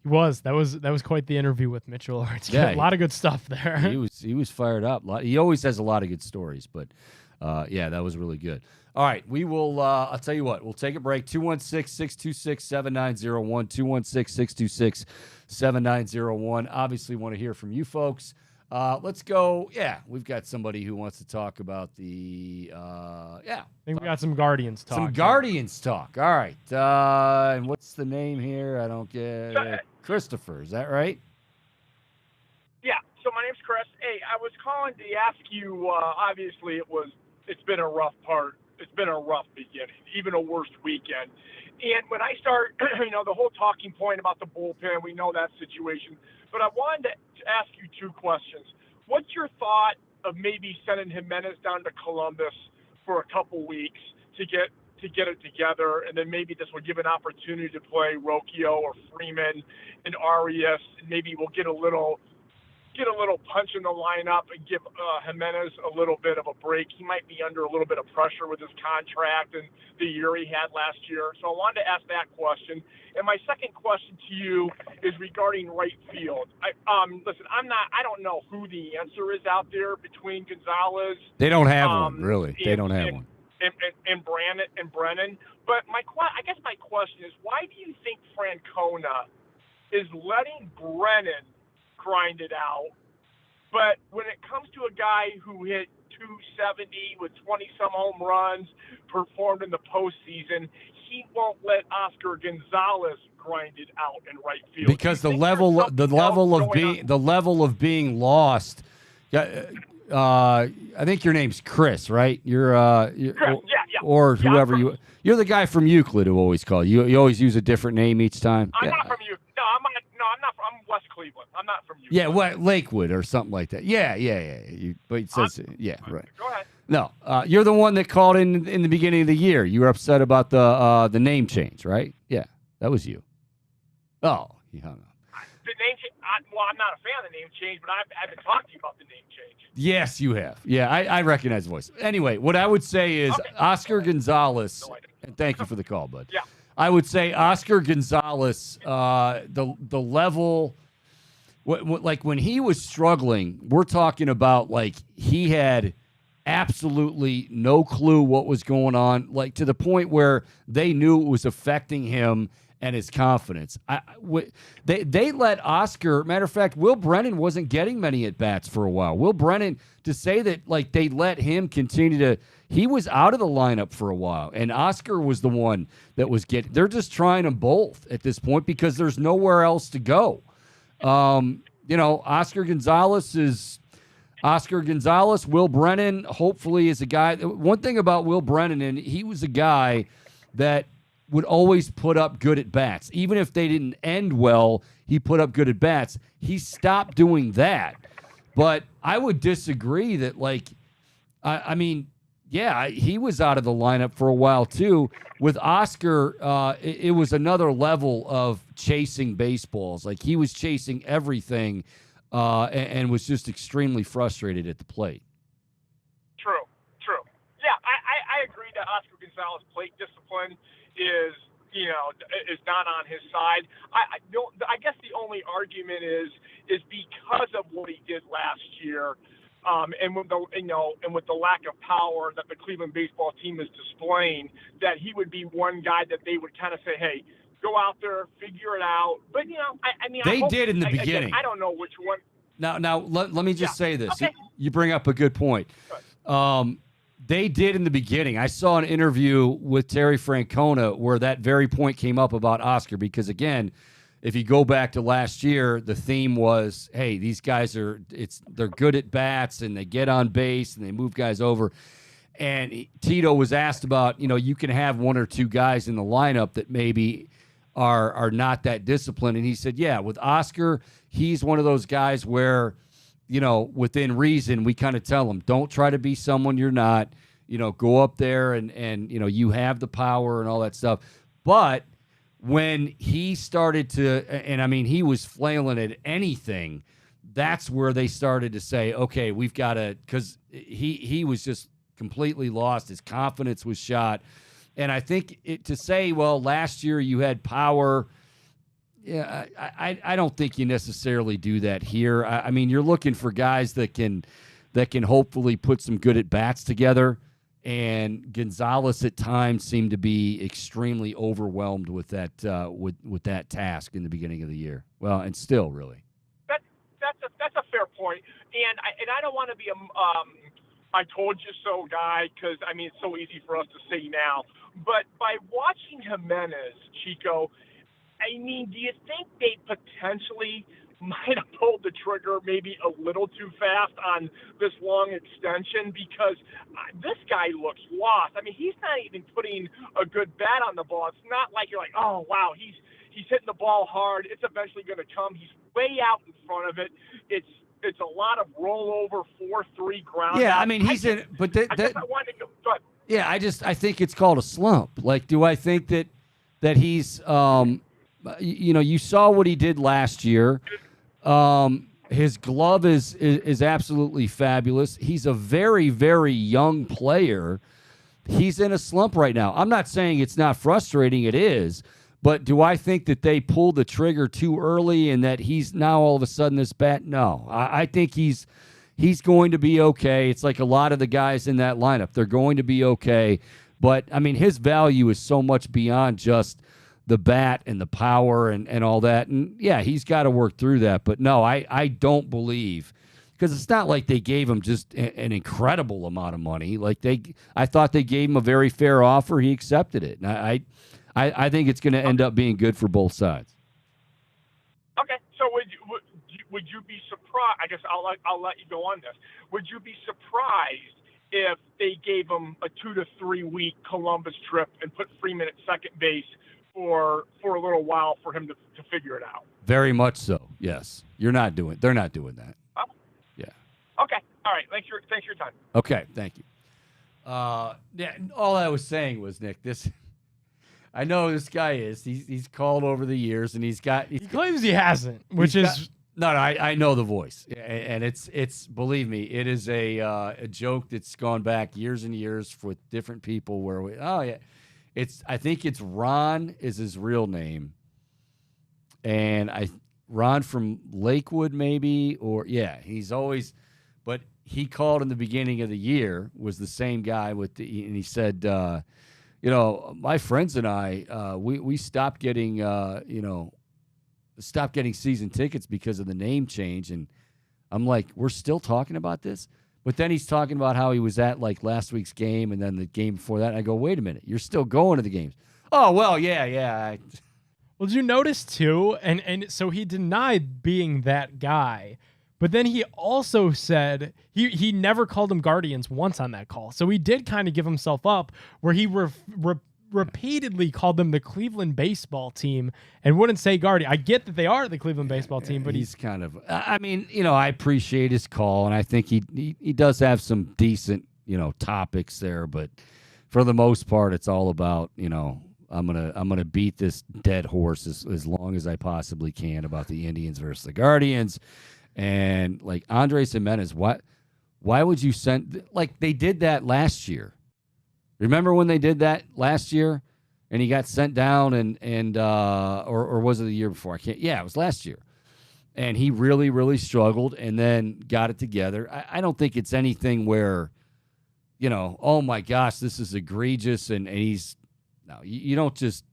He was. That was quite the interview with Mitchell. It's Yeah, a lot of good stuff there. He was fired up. He always has a lot of good stories, but yeah, that was really good. All right, we will. I'll tell you what. We'll take a break. 216-626-7901. 216-626-7901. Obviously, want to hear from you folks. Let's go. Yeah, we've got somebody who wants to talk about the. I think we got some Guardians talk. Some Guardians talk. All right. And what's the name here? I don't get it. Christopher. Is that right? Yeah. So my name's Chris. Hey, I was calling to ask you. Obviously, it's been a rough part. It's been a rough beginning, even a worse weekend. And when I start, the whole talking point about the bullpen, we know that situation. But I wanted to ask you two questions. What's your thought of maybe sending Jimenez down to Columbus for a couple weeks to get it together, and then maybe this will give an opportunity to play Rocchio or Freeman and Arias, and maybe we'll get a little punch in the lineup and give Jimenez a little bit of a break. He might be under a little bit of pressure with his contract and the year he had last year. So I wanted to ask that question. And my second question to you is regarding right field. Listen, I don't know who the answer is out there between Gonzalez. They don't have one, really. They don't have one. And Brennan. But I guess my question is, why do you think Francona is letting Brennan grind it out, but when it comes to a guy who hit 270 with 20-some home runs, performed in the postseason, he won't let Oscar Gonzalez grind it out in right field? Because the level of being lost. I think your name's Chris, right? You're Chris, yeah. Or whoever you're the guy from Euclid who always call you. You always use a different name each time. I'm not from Euclid. I'm not. I'm West Cleveland. I'm not from Euclid. Yeah, what, Lakewood or something like that. Yeah. But it says right. Go ahead. No, you're the one that called in the beginning of the year. You were upset about the name change, right? Yeah, that was you. Oh, he hung up. The name change. I'm not a fan of the name change, but I've been talking to you about the name change. Yes, you have. Yeah, I recognize the voice. Anyway, what I would say is Oscar Gonzalez. And thank you for the call, bud. Yeah. I would say Oscar Gonzalez, the level, like when he was struggling, we're talking about like he had absolutely no clue what was going on, like to the point where they knew it was affecting him and his confidence. They let Oscar, matter of fact, Will Brennan wasn't getting many at-bats for a while. Will Brennan, to say that like they let him continue to, he was out of the lineup for a while, and Oscar was the one that was getting, they're just trying them both at this point because there's nowhere else to go. Oscar Gonzalez, Will Brennan, hopefully is a guy. One thing about Will Brennan, and he was a guy that would always put up good at bats. Even if they didn't end well, he put up good at bats. He stopped doing that. But I would disagree that, he was out of the lineup for a while too. With Oscar, it was another level of chasing baseballs. Like he was chasing everything and was just extremely frustrated at the plate. True. Yeah, I agree that Oscar Gonzalez plate discipline is not on his side. I guess the only argument is because of what he did last year, and with the lack of power that the Cleveland baseball team is displaying, that he would be one guy that they would kind of say, hey, go out there, figure it out. But they did in the beginning. Again, I don't know which one. Now let me just say this. Okay. You bring up a good point. They did in the beginning. I saw an interview with Terry Francona where that very point came up about Oscar because, again, if you go back to last year, the theme was, hey, these guys they're good at bats and they get on base and they move guys over. And Tito was asked about, you can have one or two guys in the lineup that maybe are not that disciplined. And he said, yeah, with Oscar, he's one of those guys where, within reason, we kind of tell him, don't try to be someone you're not, go up there and you have the power and all that stuff. But when he started to, and I mean, he was flailing at anything, that's where they started to say, okay, we've got to, because he was just completely lost. His confidence was shot. And I think to say, well, last year you had power, yeah, I don't think you necessarily do that here. I mean, you're looking for guys that can hopefully put some good at bats together. And Gonzalez at times seemed to be extremely overwhelmed with that with that task in the beginning of the year. Well, and still, really. That's a fair point. And I don't want to be a I told you so guy, because I mean it's so easy for us to say now. But by watching Jimenez, Chico, I mean, do you think they potentially might have pulled the trigger maybe a little too fast on this long extension? Because this guy looks lost. I mean, he's not even putting a good bat on the ball. It's not like you're like, oh, wow, he's hitting the ball hard. It's eventually going to come. He's way out in front of it. It's a lot of rollover 4-3 ground. Yeah, I mean, he's in – but I guess I wanted to go ahead. Yeah, I think it's called a slump. Like, do I think that he's you saw what he did last year. His glove is absolutely fabulous. He's a very, very young player. He's in a slump right now. I'm not saying it's not frustrating. It is. But do I think that they pulled the trigger too early and that he's now all of a sudden this bat? No. I think he's going to be okay. It's like a lot of the guys in that lineup. They're going to be okay. But, I mean, his value is so much beyond just the bat and the power and all that. And, yeah, he's got to work through that. But, no, I don't believe – because it's not like they gave him just an incredible amount of money. Like I thought they gave him a very fair offer. He accepted it. And I think it's going to end up being good for both sides. Okay, so would you be surprised? I guess I'll let you go on this. Would you be surprised if they gave him a 2 to 3 week Columbus trip and put Freeman at second base for a little while for him to figure it out? Very much so. Yes, they're not doing that. Oh. Yeah. Okay. All right. Thanks for your time. Okay. Thank you. Yeah. All I was saying was, Nick, this. I know this guy is. He's called over the years, and he claims he hasn't, which is no. I know the voice, and it's believe me, it is a joke that's gone back years and years with different people. I think it's Ron is his real name, and Ron from Lakewood maybe, or yeah, he's always, but he called in the beginning of the year was the same guy and he said. My friends and I, we stopped getting, season tickets because of the name change. And I'm like, we're still talking about this? But then he's talking about how he was at, like, last week's game and then the game before that. And I go, wait a minute, you're still going to the games. Oh, well, yeah. Well, did you notice, too? And so he denied being that guy. But then he also said he never called them Guardians once on that call. So he did kind of give himself up where he repeatedly called them the Cleveland baseball team and wouldn't say Guardian. I get that they are the Cleveland baseball team, but he's kind of – I mean, I appreciate his call, and I think he does have some decent, topics there. But for the most part, it's all about, I'm gonna beat this dead horse as long as I possibly can about the Indians versus the Guardians. And like Andres Jimenez, why would you send like they did that last year? Remember when they did that last year, and he got sent down or was it the year before? It was last year, and he really really struggled, and then got it together. I don't think it's anything where, oh my gosh, this is egregious, and he's no, you don't just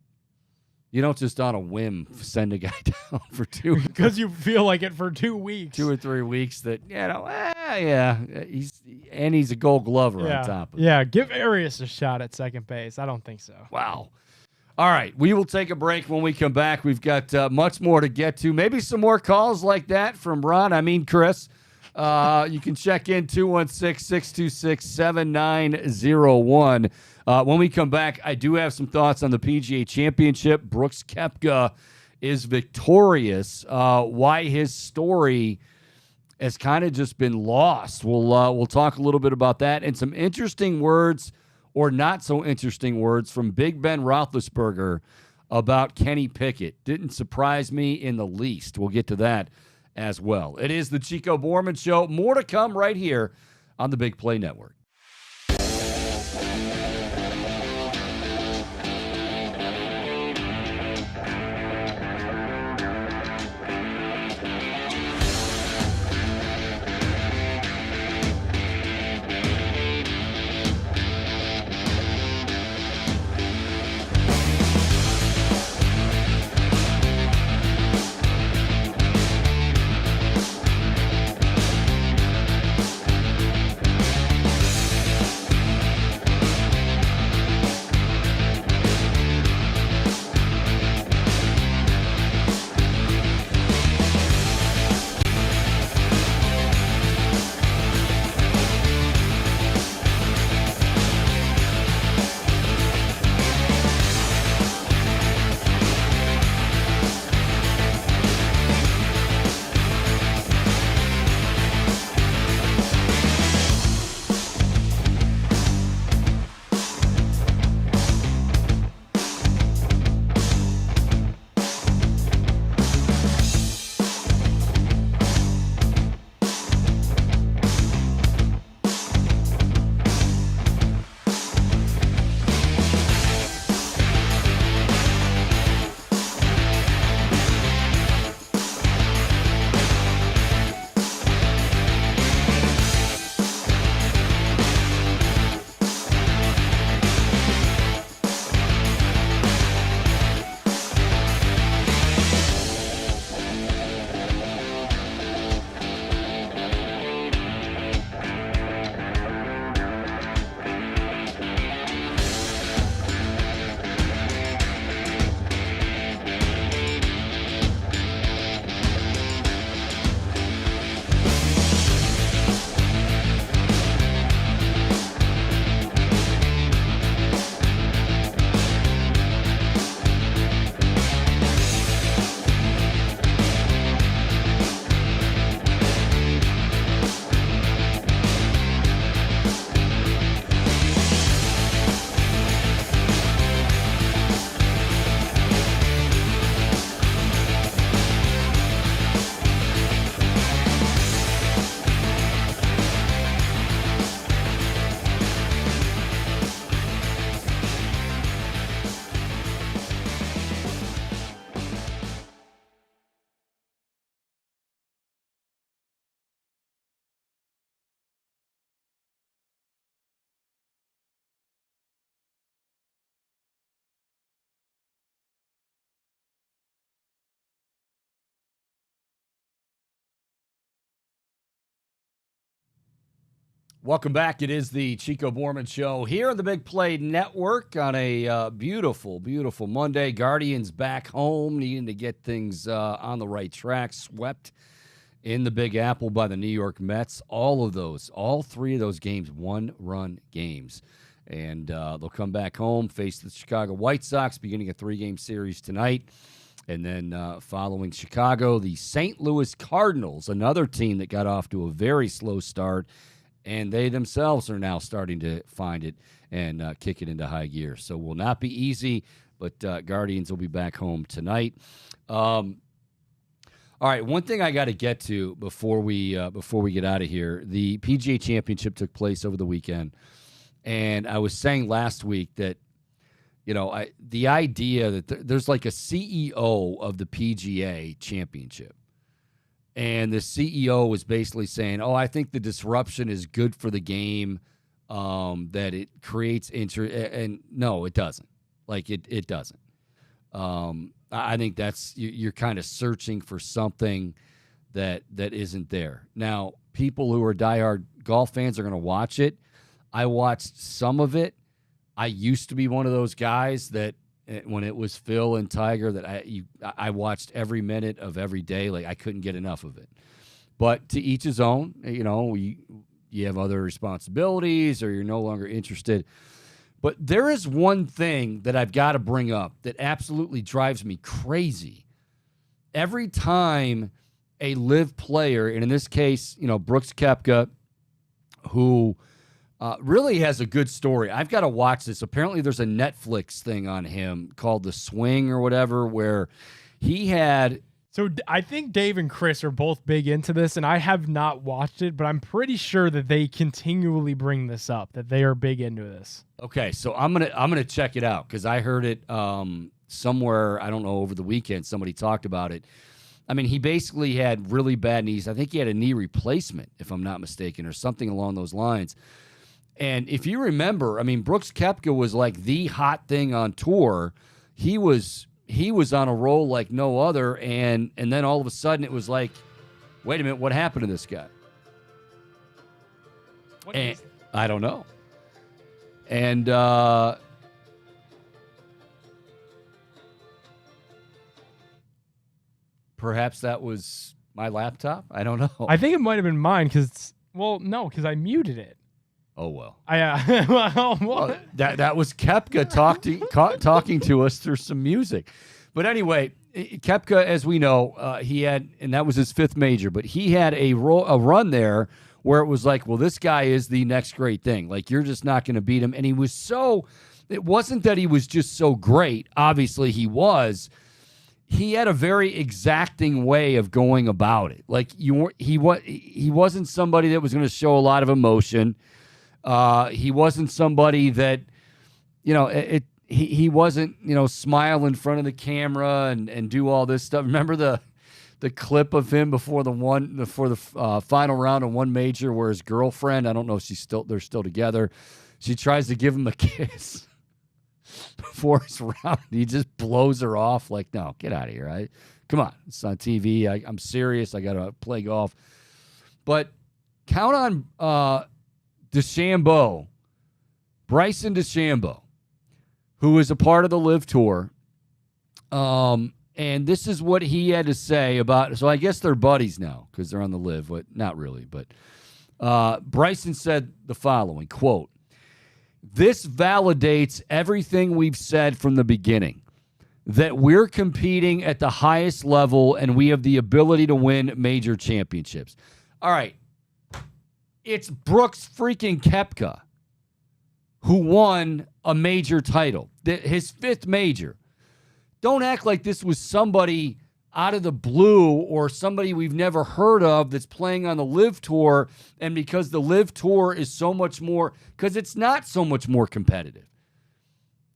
on a whim send a guy down for 2 because you feel like it for 2 weeks, 2 or 3 weeks. That he's a Gold Glover on top of it. Yeah, give Arias a shot at second base. I don't think so. Wow. All right, we will take a break. When we come back, we've got much more to get to. Maybe some more calls like that from Ron. I mean, Chris. You can check in 216-626-7901. When we come back, I do have some thoughts on the PGA Championship. Brooks Koepka is victorious. Why his story has kind of just been lost. We'll talk a little bit about that and some interesting words or not so interesting words from Big Ben Roethlisberger about Kenny Pickett. Didn't surprise me in the least. We'll get to that as well. It is the Chico Bormann Show. More to come right here on the Big Play Network. Welcome back. It is the Chico Bormann Show here on the Big Play Network on a beautiful, beautiful Monday. Guardians back home, needing to get things on the right track. Swept in the Big Apple by the New York Mets. All three of those games, one-run games. And they'll come back home, face the Chicago White Sox, beginning a 3-game series tonight. And then following Chicago, the St. Louis Cardinals, another team that got off to a very slow start. And they themselves are now starting to find it and kick it into high gear. So will not be easy, but Guardians will be back home tonight. All right, one thing I got to get to before we get out of here, the PGA Championship took place over the weekend, and I was saying last week that the idea that there's like a CEO of the PGA Championship. And the CEO was basically saying, I think the disruption is good for the game, that it creates interest. And no, it doesn't. Like, it doesn't. I think that's you're kind of searching for something that isn't there. Now, people who are diehard golf fans are going to watch it. I watched some of it. I used to be one of those guys that when it was Phil and Tiger that I watched every minute of every day. Like, I couldn't get enough of it. But to each his own. You have other responsibilities or you're no longer interested. But there is one thing that I've got to bring up that absolutely drives me crazy. Every time a live player, and in this case, Brooks Koepka, who Really has a good story. I've got to watch this. Apparently, there's a Netflix thing on him called The Swing or whatever, where he had. So I think Dave and Chris are both big into this, and I have not watched it, but I'm pretty sure that they continually bring this up, that they are big into this. Okay, so I'm gonna check it out because I heard it somewhere. I don't know, over the weekend. Somebody talked about it. I mean, he basically had really bad knees. I think he had a knee replacement, if I'm not mistaken, or something along those lines. And if you remember, I mean, Brooks Koepka was like the hot thing on tour. He was on a roll like no other, and then all of a sudden it was like, wait a minute, what happened to this guy? I don't know. And perhaps that was my laptop. I don't know. I think it might have been mine because I muted it. Oh, well. Well, that was Koepka talking to us through some music. But anyway, Koepka, as we know, he had, and that was his 5th major, but he had a run there where it was like, well, this guy is the next great thing. Like, you're just not going to beat him. And he was it wasn't that he was just so great. Obviously, he was. He had a very exacting way of going about it. Like, he wasn't somebody that was going to show a lot of emotion. He wasn't somebody that, he wasn't, smile in front of the camera and do all this stuff. Remember the clip of him before the final round of one major where his girlfriend, I don't know if they're still together, she tries to give him a kiss before his round. He just blows her off like, no, get out of here. Come on, it's on TV. I'm serious. I got to play golf. But count on Bryson DeChambeau, who is a part of the LIV Tour. And this is what he had to say about, so I guess they're buddies now because they're on the LIV, but not really. But Bryson said the following, quote, "This validates everything we've said from the beginning, that we're competing at the highest level and we have the ability to win major championships." All right. It's Brooks freaking Koepka who won a major title, his 5th major. Don't act like this was somebody out of the blue or somebody we've never heard of that's playing on the LIV Tour, and because the LIV Tour is so much more, because it's not so much more competitive.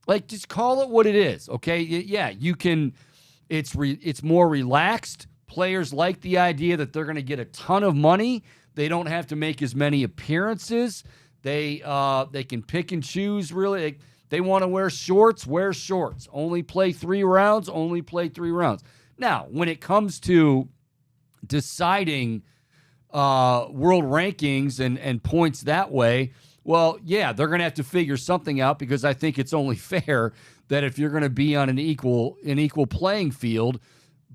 Like, just call it what it is, okay? Yeah, you can, it's more relaxed. Players like the idea that they're going to get a ton of money. They don't have to make as many appearances. They can pick and choose, really. They want to wear shorts, wear shorts. Only play 3 rounds, only play 3 rounds. Now, when it comes to deciding world rankings and points that way, well, yeah, they're going to have to figure something out, because I think it's only fair that if you're going to be on an equal playing field,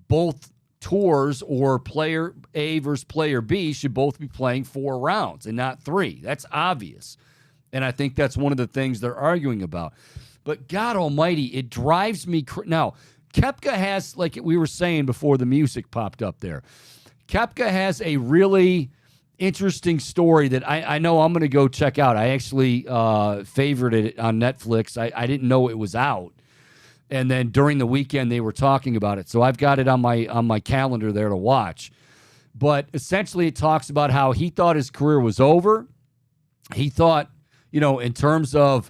both tours or player A versus player B should both be playing 4 rounds and not 3. That's obvious. And I think that's one of the things they're arguing about. But God almighty, it drives me now, Koepka has, like we were saying before the music popped up there, Koepka has a really interesting story that I know I'm going to go check out. I actually favorited it on Netflix. I didn't know it was out. And then during the weekend, they were talking about it. So I've got it on my calendar there to watch. But essentially, it talks about how he thought his career was over. He thought, in terms of,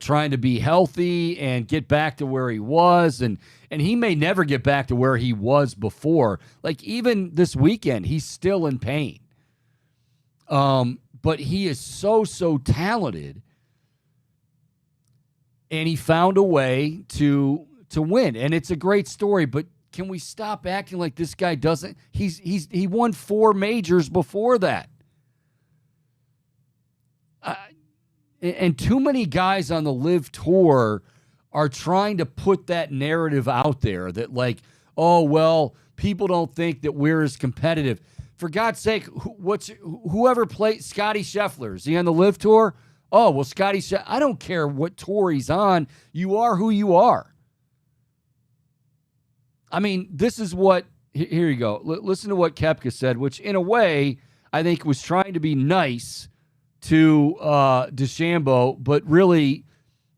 trying to be healthy and get back to where he was. And he may never get back to where he was before. Like, even this weekend, he's still in pain. But he is so talented. And he found a way to win. And it's a great story, but can we stop acting like this guy doesn't? He won 4 majors before that. And too many guys on the LIV Tour are trying to put that narrative out there that, like, oh, well, people don't think that we're as competitive. For God's sake, whoever played Scotty Scheffler, is he on the LIV Tour? Oh, well, Scotty, I don't care what tour he's on. You are who you are. I mean, this is what, here you go. Listen to what Koepka said, which in a way I think was trying to be nice to DeChambeau, but really,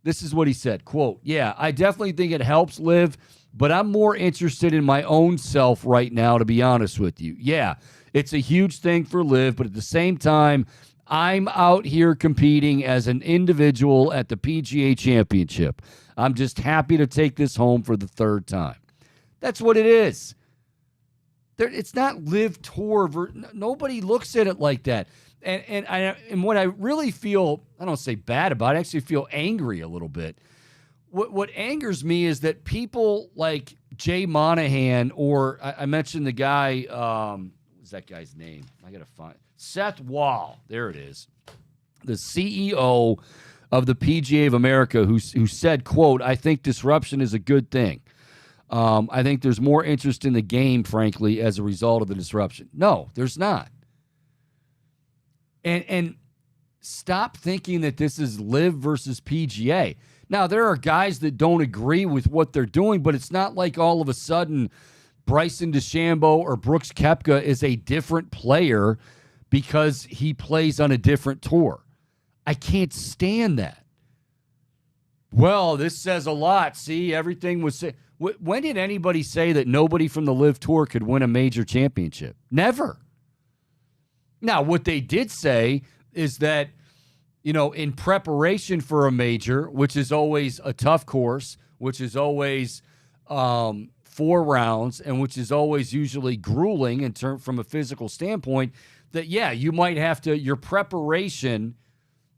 this is what he said, quote, "Yeah, I definitely think it helps Liv, but I'm more interested in my own self right now, to be honest with you. Yeah, it's a huge thing for Liv, but at the same time, I'm out here competing as an individual at the PGA Championship. I'm just happy to take this home for the third time." That's what it is. It's not Live Tour. Nobody looks at it like that. And what I really feel, I don't say bad about it, I actually feel angry a little bit. What angers me is that people like Jay Monahan, or I mentioned the guy, what's that guy's name? I got to find Seth Wall. There it is. The CEO of the PGA of America who said, quote, "I think disruption is a good thing. I think there's more interest in the game, frankly, as a result of the disruption." No, there's not. And stop thinking that this is Live versus PGA. Now, there are guys that don't agree with what they're doing, but it's not like all of a sudden Bryson DeChambeau or Brooks Koepka is a different player because he plays on a different tour. I can't stand that. Well, this says a lot. See, everything was said. When did anybody say that nobody from the Live Tour could win a major championship? Never. Now, what they did say is that, in preparation for a major, which is always a tough course, which is always 4 rounds, and which is always usually grueling from a physical standpoint, that, yeah, you might have to, your preparation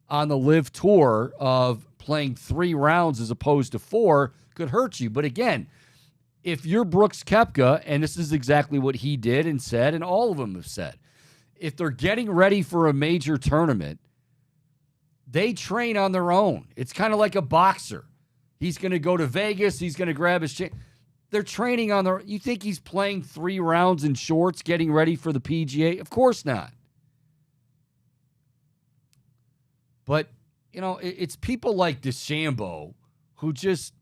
on the Live Tour of playing 3 rounds as opposed to 4 could hurt you. But again, if you're Brooks Koepka, and this is exactly what he did and said, and all of them have said, if they're getting ready for a major tournament, they train on their own. It's kind of like a boxer. He's going to go to Vegas. He's going to grab his They're training on their. You think he's playing 3 rounds in shorts, getting ready for the PGA? Of course not. But, it's people like DeChambeau who just,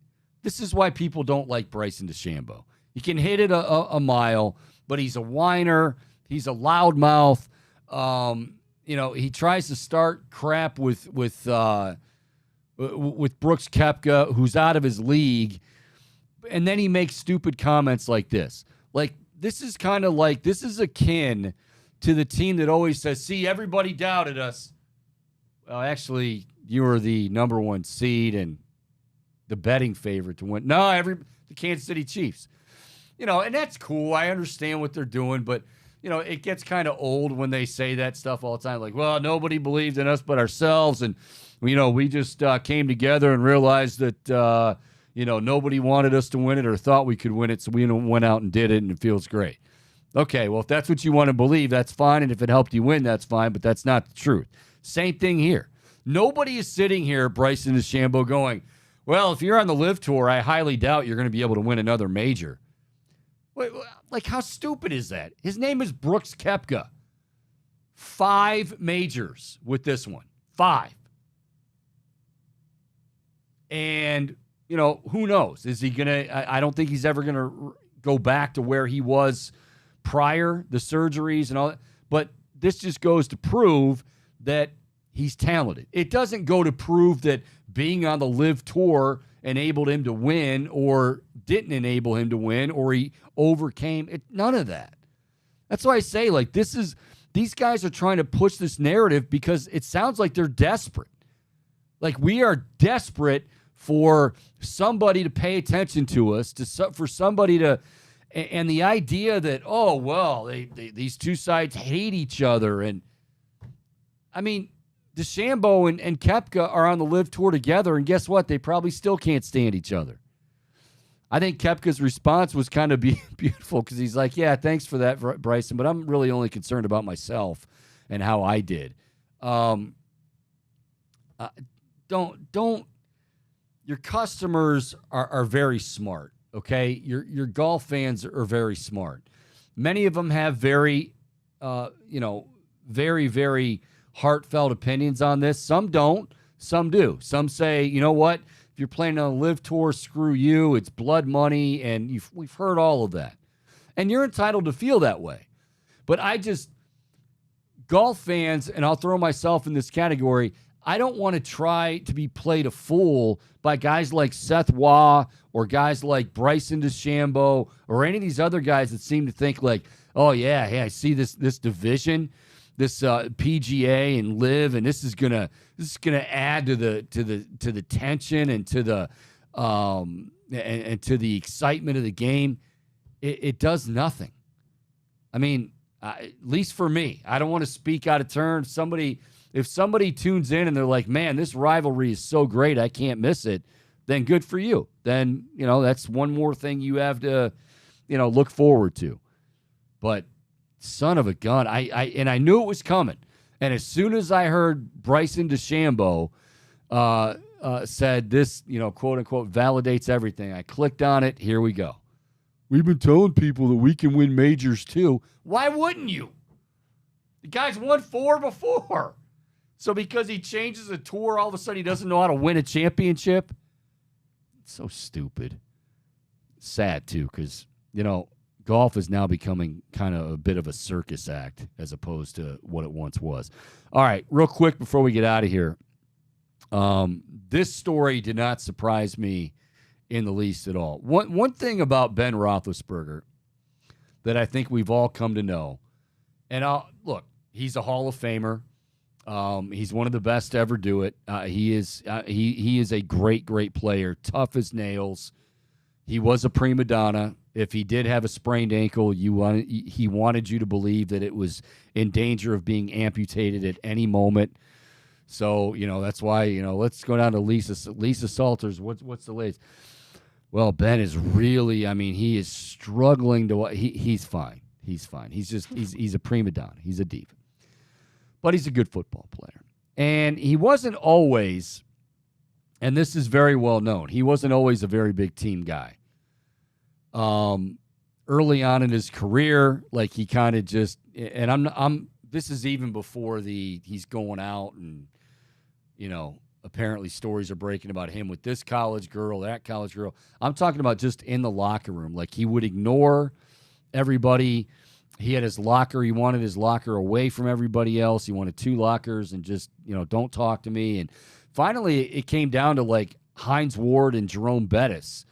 this is why people don't like Bryson DeChambeau. He can hit it a mile, but he's a whiner. He's a loudmouth. He tries to start crap with Brooks Koepka, who's out of his league, and then he makes stupid comments like this. Like, this is kind of like, this is akin to the team that always says, "See, everybody doubted us." Well, actually, you were the number 1 seed and the betting favorite to win. No, the Kansas City Chiefs. And that's cool. I understand what they're doing, but it gets kind of old when they say that stuff all the time. Like, well, nobody believed in us but ourselves. And, we just came together and realized that, nobody wanted us to win it or thought we could win it. So we went out and did it, and it feels great. Okay, well, if that's what you want to believe, that's fine. And if it helped you win, that's fine. But that's not the truth. Same thing here. Nobody is sitting here, Bryson DeChambeau, going, "Well, if you're on the Live Tour, I highly doubt you're going to be able to win another major." Wait, like, how stupid is that? His name is Brooks Koepka. 5 majors with this one. 5. And, who knows? Is he going to, I don't think he's ever going to go back to where he was prior, the surgeries and all that. But this just goes to prove that he's talented. It doesn't go to prove that being on the Live Tour enabled him to win or didn't enable him to win or he overcame it. None of that. That's why I say, like, these guys are trying to push this narrative because it sounds like they're desperate. Like, we are desperate for somebody to pay attention to us, for somebody to, and the idea that, oh, well, these two sides hate each other. And I mean, DeChambeau and Koepka are on the Live Tour together, and guess what? They probably still can't stand each other. I think Koepka's response was kind of beautiful because he's like, "Yeah, thanks for that, Bryson, but I'm really only concerned about myself and how I did." Don't. Your customers are very smart. Okay, your golf fans are very smart. Many of them have very, very, very heartfelt opinions on this. Some don't. Some do. Some say, you know what? If you're playing on a Live Tour, screw you. It's blood money, and we've heard all of that. And you're entitled to feel that way. But golf fans, and I'll throw myself in this category, I don't want to try to be played a fool by guys like Seth Waugh or guys like Bryson DeChambeau or any of these other guys that seem to think like, oh yeah, hey, I see this division, this PGA and Live, and this is gonna add to the tension and to the and to the excitement of the game. It does nothing. I mean, at least for me, I don't want to speak out of turn. If somebody tunes in and they're like, man, this rivalry is so great, I can't miss it, then good for you. Then, that's one more thing you have to, look forward to. But son of a gun, I knew it was coming. And as soon as I heard Bryson DeChambeau said this, quote unquote, validates everything, I clicked on it. Here we go. We've been telling people that we can win majors too. Why wouldn't you? The guy's won 4 before. So because he changes a tour, all of a sudden he doesn't know how to win a championship? It's so stupid. Sad, too, because, golf is now becoming kind of a bit of a circus act as opposed to what it once was. All right, real quick before we get out of here. This story did not surprise me in the least at all. One thing about Ben Roethlisberger that I think we've all come to know, and look, he's a Hall of Famer. He's one of the best to ever do it. He is a great, great player, tough as nails. He was a prima donna. If he did have a sprained ankle, he wanted you to believe that it was in danger of being amputated at any moment. So, that's why, let's go down to Lisa Salters. What's the latest? Well, Ben is really, he is struggling to, he's fine. He's fine. He's a prima donna. He's a diva. But he's a good football player. And he wasn't always, and this is very well known, he wasn't always a very big team guy. Early on in his career, like he kind of just, and this is even before he's going out and, apparently stories are breaking about him with this college girl, that college girl. I'm talking about just in the locker room. Like he would ignore everybody. He had his locker. He wanted his locker away from everybody else. He wanted 2 lockers and just, don't talk to me. And finally, it came down to like Hines Ward and Jerome Bettis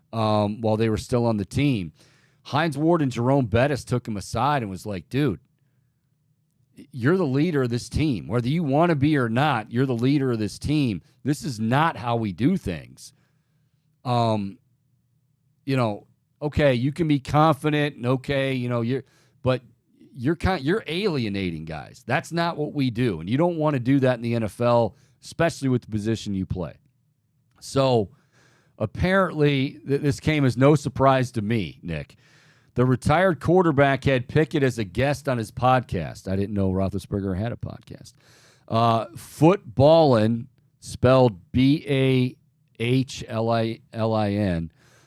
while they were still on the team. Hines Ward and Jerome Bettis took him aside and was like, dude, you're the leader of this team. Whether you want to be or not, you're the leader of this team. This is not how we do things. Okay, you can be confident and okay, you're alienating guys. That's not what we do. And you don't want to do that in the NFL, especially with the position you play. So apparently this came as no surprise to me, Nick. The retired quarterback had Pickett as a guest on his podcast. I didn't know Roethlisberger had a podcast. Footballin', spelled Bahllin,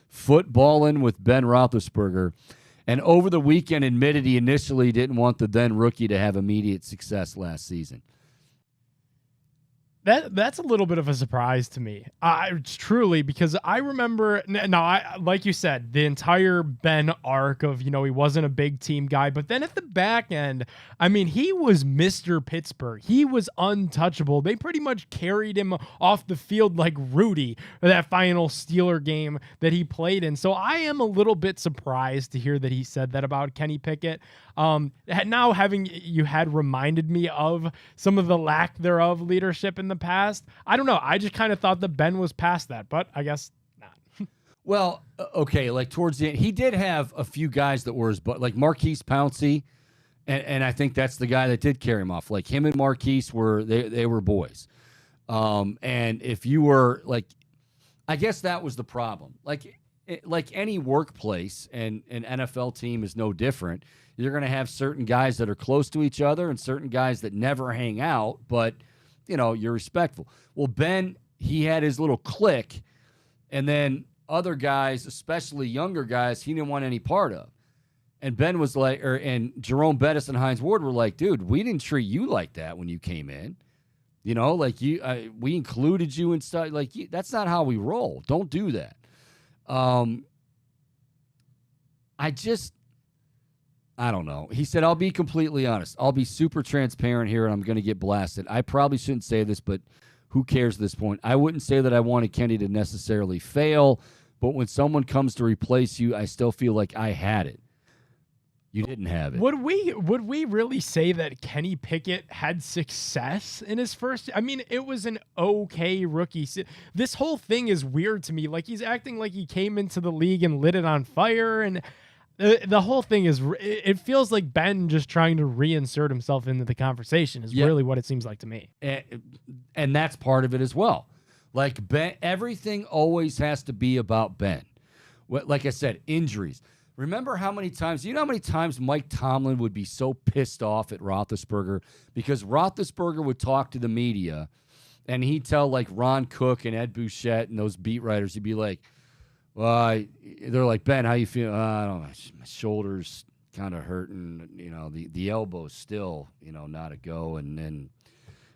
Footballin' with Ben Roethlisberger, and over the weekend admitted he initially didn't want the then rookie to have immediate success last season. That's a little bit of a surprise to me. Truly, because I remember, like you said, the entire Ben arc of, he wasn't a big team guy, but then at the back end, he was Mr. Pittsburgh. He was untouchable. They pretty much carried him off the field like Rudy for that final Steeler game that he played in. So I am a little bit surprised to hear that he said that about Kenny Pickett. Now having you had reminded me of some of the lack thereof leadership in the past. I don't know. I just kind of thought that Ben was past that, but I guess not. Well, okay, like towards the end, he did have a few guys that were his, but like Marquise Pouncey, and I think that's the guy that did carry him off. Like him and Marquise they were boys. And if you were like, I guess that was the problem. Like any workplace, and an NFL team is no different. You're going to have certain guys that are close to each other and certain guys that never hang out, but you're respectful. Well, Ben, he had his little clique, and then other guys, especially younger guys, he didn't want any part of. And Ben was like, and Jerome Bettis and Hines Ward were like, dude, we didn't treat you like that when you came in. We included you and stuff. Like, that's not how we roll. Don't do that. I don't know. He said, I'll be completely honest. I'll be super transparent here, and I'm going to get blasted. I probably shouldn't say this, but who cares at this point? I wouldn't say that I wanted Kenny to necessarily fail, but when someone comes to replace you, I still feel like I had it. You didn't have it. Would we really say that Kenny Pickett had success in his first? I mean, it was an okay rookie. This whole thing is weird to me. Like, he's acting like he came into the league and lit it on fire, and the whole thing is, it feels like Ben just trying to reinsert himself into the conversation is really what it seems like to me. And that's part of it as well. Like, Ben, everything always has to be about Ben. Like I said, injuries. Remember how many times Mike Tomlin would be so pissed off at Roethlisberger because Roethlisberger would talk to the media and he'd tell like Ron Cook and Ed Bouchette and those beat writers, he'd be like, well, they're like, Ben, how you feel? I don't know, my shoulder's kind of hurting, the elbow's still, not a go. And then,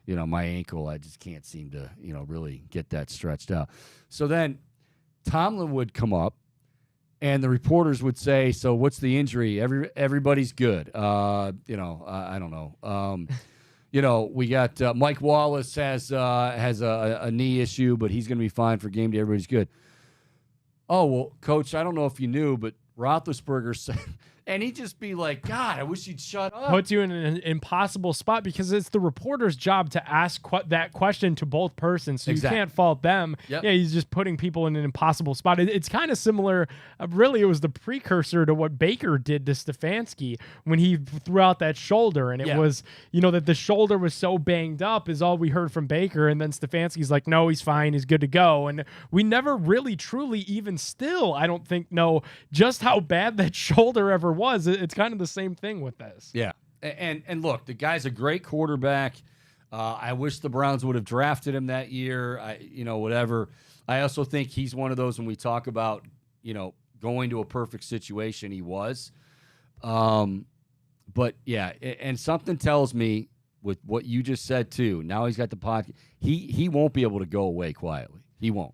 my ankle, I just can't seem to, really get that stretched out. So then Tomlin would come up, and the reporters would say, so what's the injury? Everybody's good. I don't know. We got Mike Wallace has a knee issue, but he's going to be fine for game day. Everybody's good. Oh, well, Coach, I don't know if you knew, but Roethlisberger said, and he'd just be like, God, I wish you'd shut up. Puts you in an impossible spot because it's the reporter's job to ask that question to both persons, so you can't fault them. Yep. Yeah, he's just putting people in an impossible spot. It's kind of similar. Really, it was the precursor to what Baker did to Stefanski when he threw out that shoulder, and it was, that the shoulder was so banged up is all we heard from Baker, and then Stefanski's like, no, he's fine, he's good to go, and we never really, truly, even still, I don't think, know just how bad that shoulder ever was. It's kind of the same thing with this. Yeah. And look, the guy's a great quarterback. I wish the Browns would have drafted him that year. Whatever. I also think he's one of those when we talk about, going to a perfect situation, he was. But yeah, and something tells me with what you just said too, now he's got the pocket. He won't be able to go away quietly. He won't.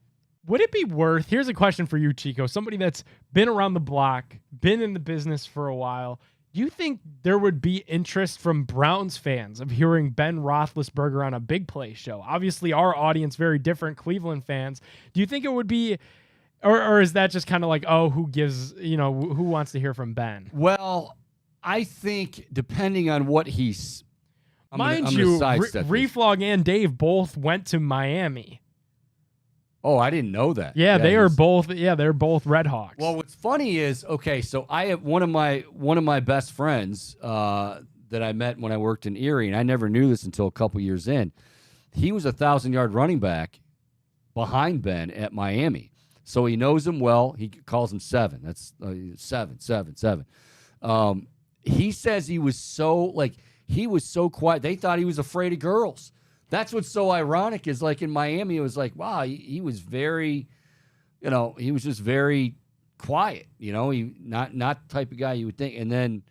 Would it be worth, here's a question for you, Chico, somebody that's been around the block, been in the business for a while. Do you think there would be interest from Browns fans of hearing Ben Roethlisberger on a big play show? Obviously, our audience, very different, Cleveland fans. Do you think it would be, or is that just kind of like, oh, who gives, who wants to hear from Ben? Well, I think depending on what he's, Mind you, Reflog and Dave both went to Miami. Oh, I didn't know that. Yeah, they're both Red Hawks. Well, what's funny is, okay, so I have one of my best friends that I met when I worked in Erie, and I never knew this until a couple years in. He was a 1,000-yard running back behind Ben at Miami. So he knows him well. He calls him Seven. That's 7. He says he was so quiet. They thought he was afraid of girls. That's what's so ironic is like in Miami, it was like, wow, he was very, he was just very quiet, he not the type of guy you would think. And then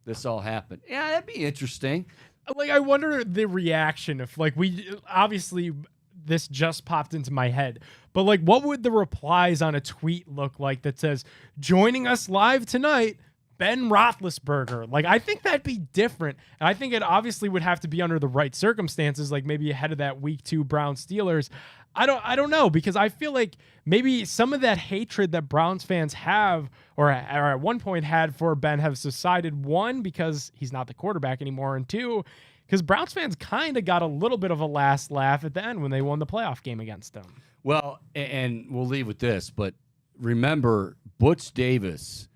this all happened. Yeah, that'd be interesting. Like, I wonder the reaction if obviously this just popped into my head, but like, what would the replies on a tweet look like that says, joining us live tonight, Ben Roethlisberger? Like, I think that'd be different. And I think it obviously would have to be under the right circumstances, like maybe ahead of that week 2 Browns Steelers. I don't know, because I feel like maybe some of that hatred that Browns fans have or at one point had for Ben have subsided, 1, because he's not the quarterback anymore, and 2, because Browns fans kind of got a little bit of a last laugh at the end when they won the playoff game against them. Well, and we'll leave with this, but remember Butch Davis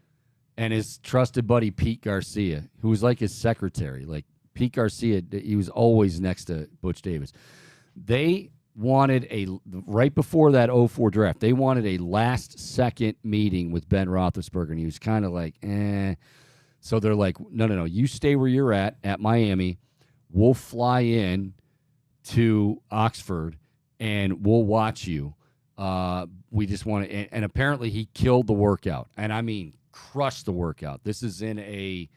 and his trusted buddy Pete Garcia, who was like his secretary. Like Pete Garcia, he was always next to Butch Davis. They wanted right before that 2004 draft, they wanted a last-second meeting with Ben Roethlisberger, and he was kind of like, eh. So they're like, no, you stay where you're at Miami. We'll fly in to Oxford, and we'll watch you. We just want to, and apparently he killed the workout. And I mean, crushed the workout. This is in a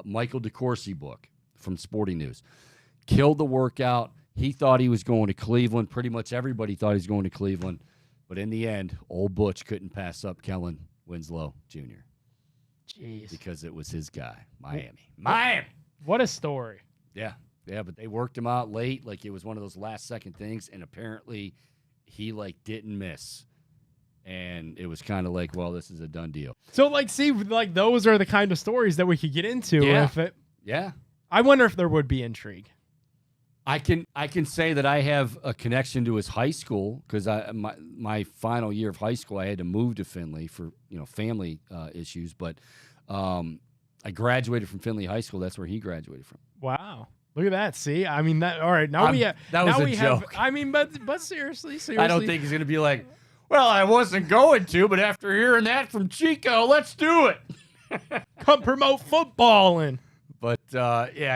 Michael DeCourcy book from Sporting News. Killed the workout. He thought he was going to Cleveland. Pretty much everybody thought he was going to Cleveland. But in the end, old Butch couldn't pass up Kellen Winslow Jr. Jeez. because it was his guy, Miami. What a story. Yeah, but they worked him out late, like it was one of those last-second things, and apparently he, like, didn't miss. And it was kind of like, well, this is a done deal. So, like, see, like, those are the kind of stories that we could get into. Yeah. Yeah. I wonder if there would be intrigue. I can say that I have a connection to his high school because my final year of high school, I had to move to Findlay for family issues. But I graduated from Findlay High School. That's where he graduated from. Wow. Look at that. See, I mean, that. All right, now that was a joke. I mean, but seriously, I don't think he's gonna be like, well, I wasn't going to, but after hearing that from Chico, let's do it. Come promote footballing. But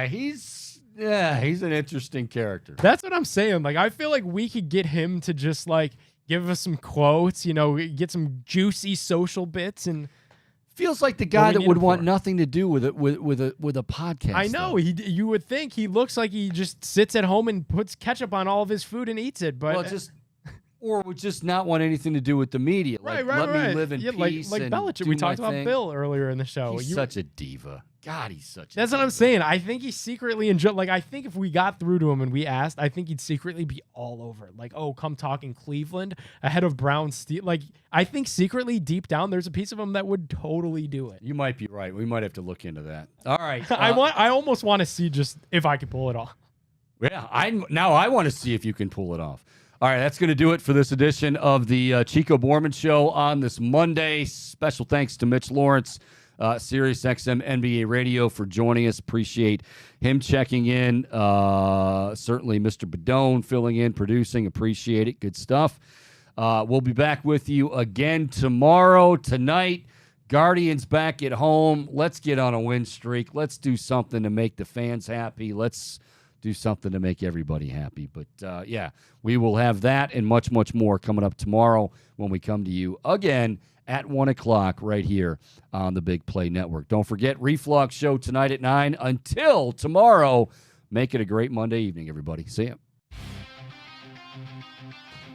he's an interesting character. That's what I'm saying. Like, I feel like we could get him to just like give us some quotes, get some juicy social bits, and feels like the guy that would want nothing to do with it with a podcast. I know. You would think he looks like he just sits at home and puts ketchup on all of his food and eats it, but or would just not want anything to do with the media. Right. Let me live in peace. Like and Belichick. do We talked my about thing. Bill earlier in the show. He's such a diva. God, he's such a That's diva. what I'm saying. I think he secretly enjoyed, like, I think if we got through to him and we asked, I think he'd secretly be all over it. Like, oh, come talk in Cleveland ahead of Brown Steel. Like, I think secretly deep down, there's a piece of him that would totally do it. You might be right. We might have to look into that. All right. I almost want to see just if I could pull it off. Yeah, I want to see if you can pull it off. All right, that's going to do it for this edition of the Chico Bormann Show on this Monday. Special thanks to Mitch Lawrence, Sirius XM NBA Radio, for joining us. Appreciate him checking in. Certainly Mr. Badone filling in, producing. Appreciate it. Good stuff. We'll be back with you again tomorrow. Tonight, Guardians back at home. Let's get on a win streak. Let's do something to make the fans happy. Let's do something to make everybody happy. But, we will have that and much, much more coming up tomorrow when we come to you again at 1 o'clock right here on the Big Play Network. Don't forget, Reflux Show tonight at 9. Until tomorrow, make it a great Monday evening, everybody. See ya.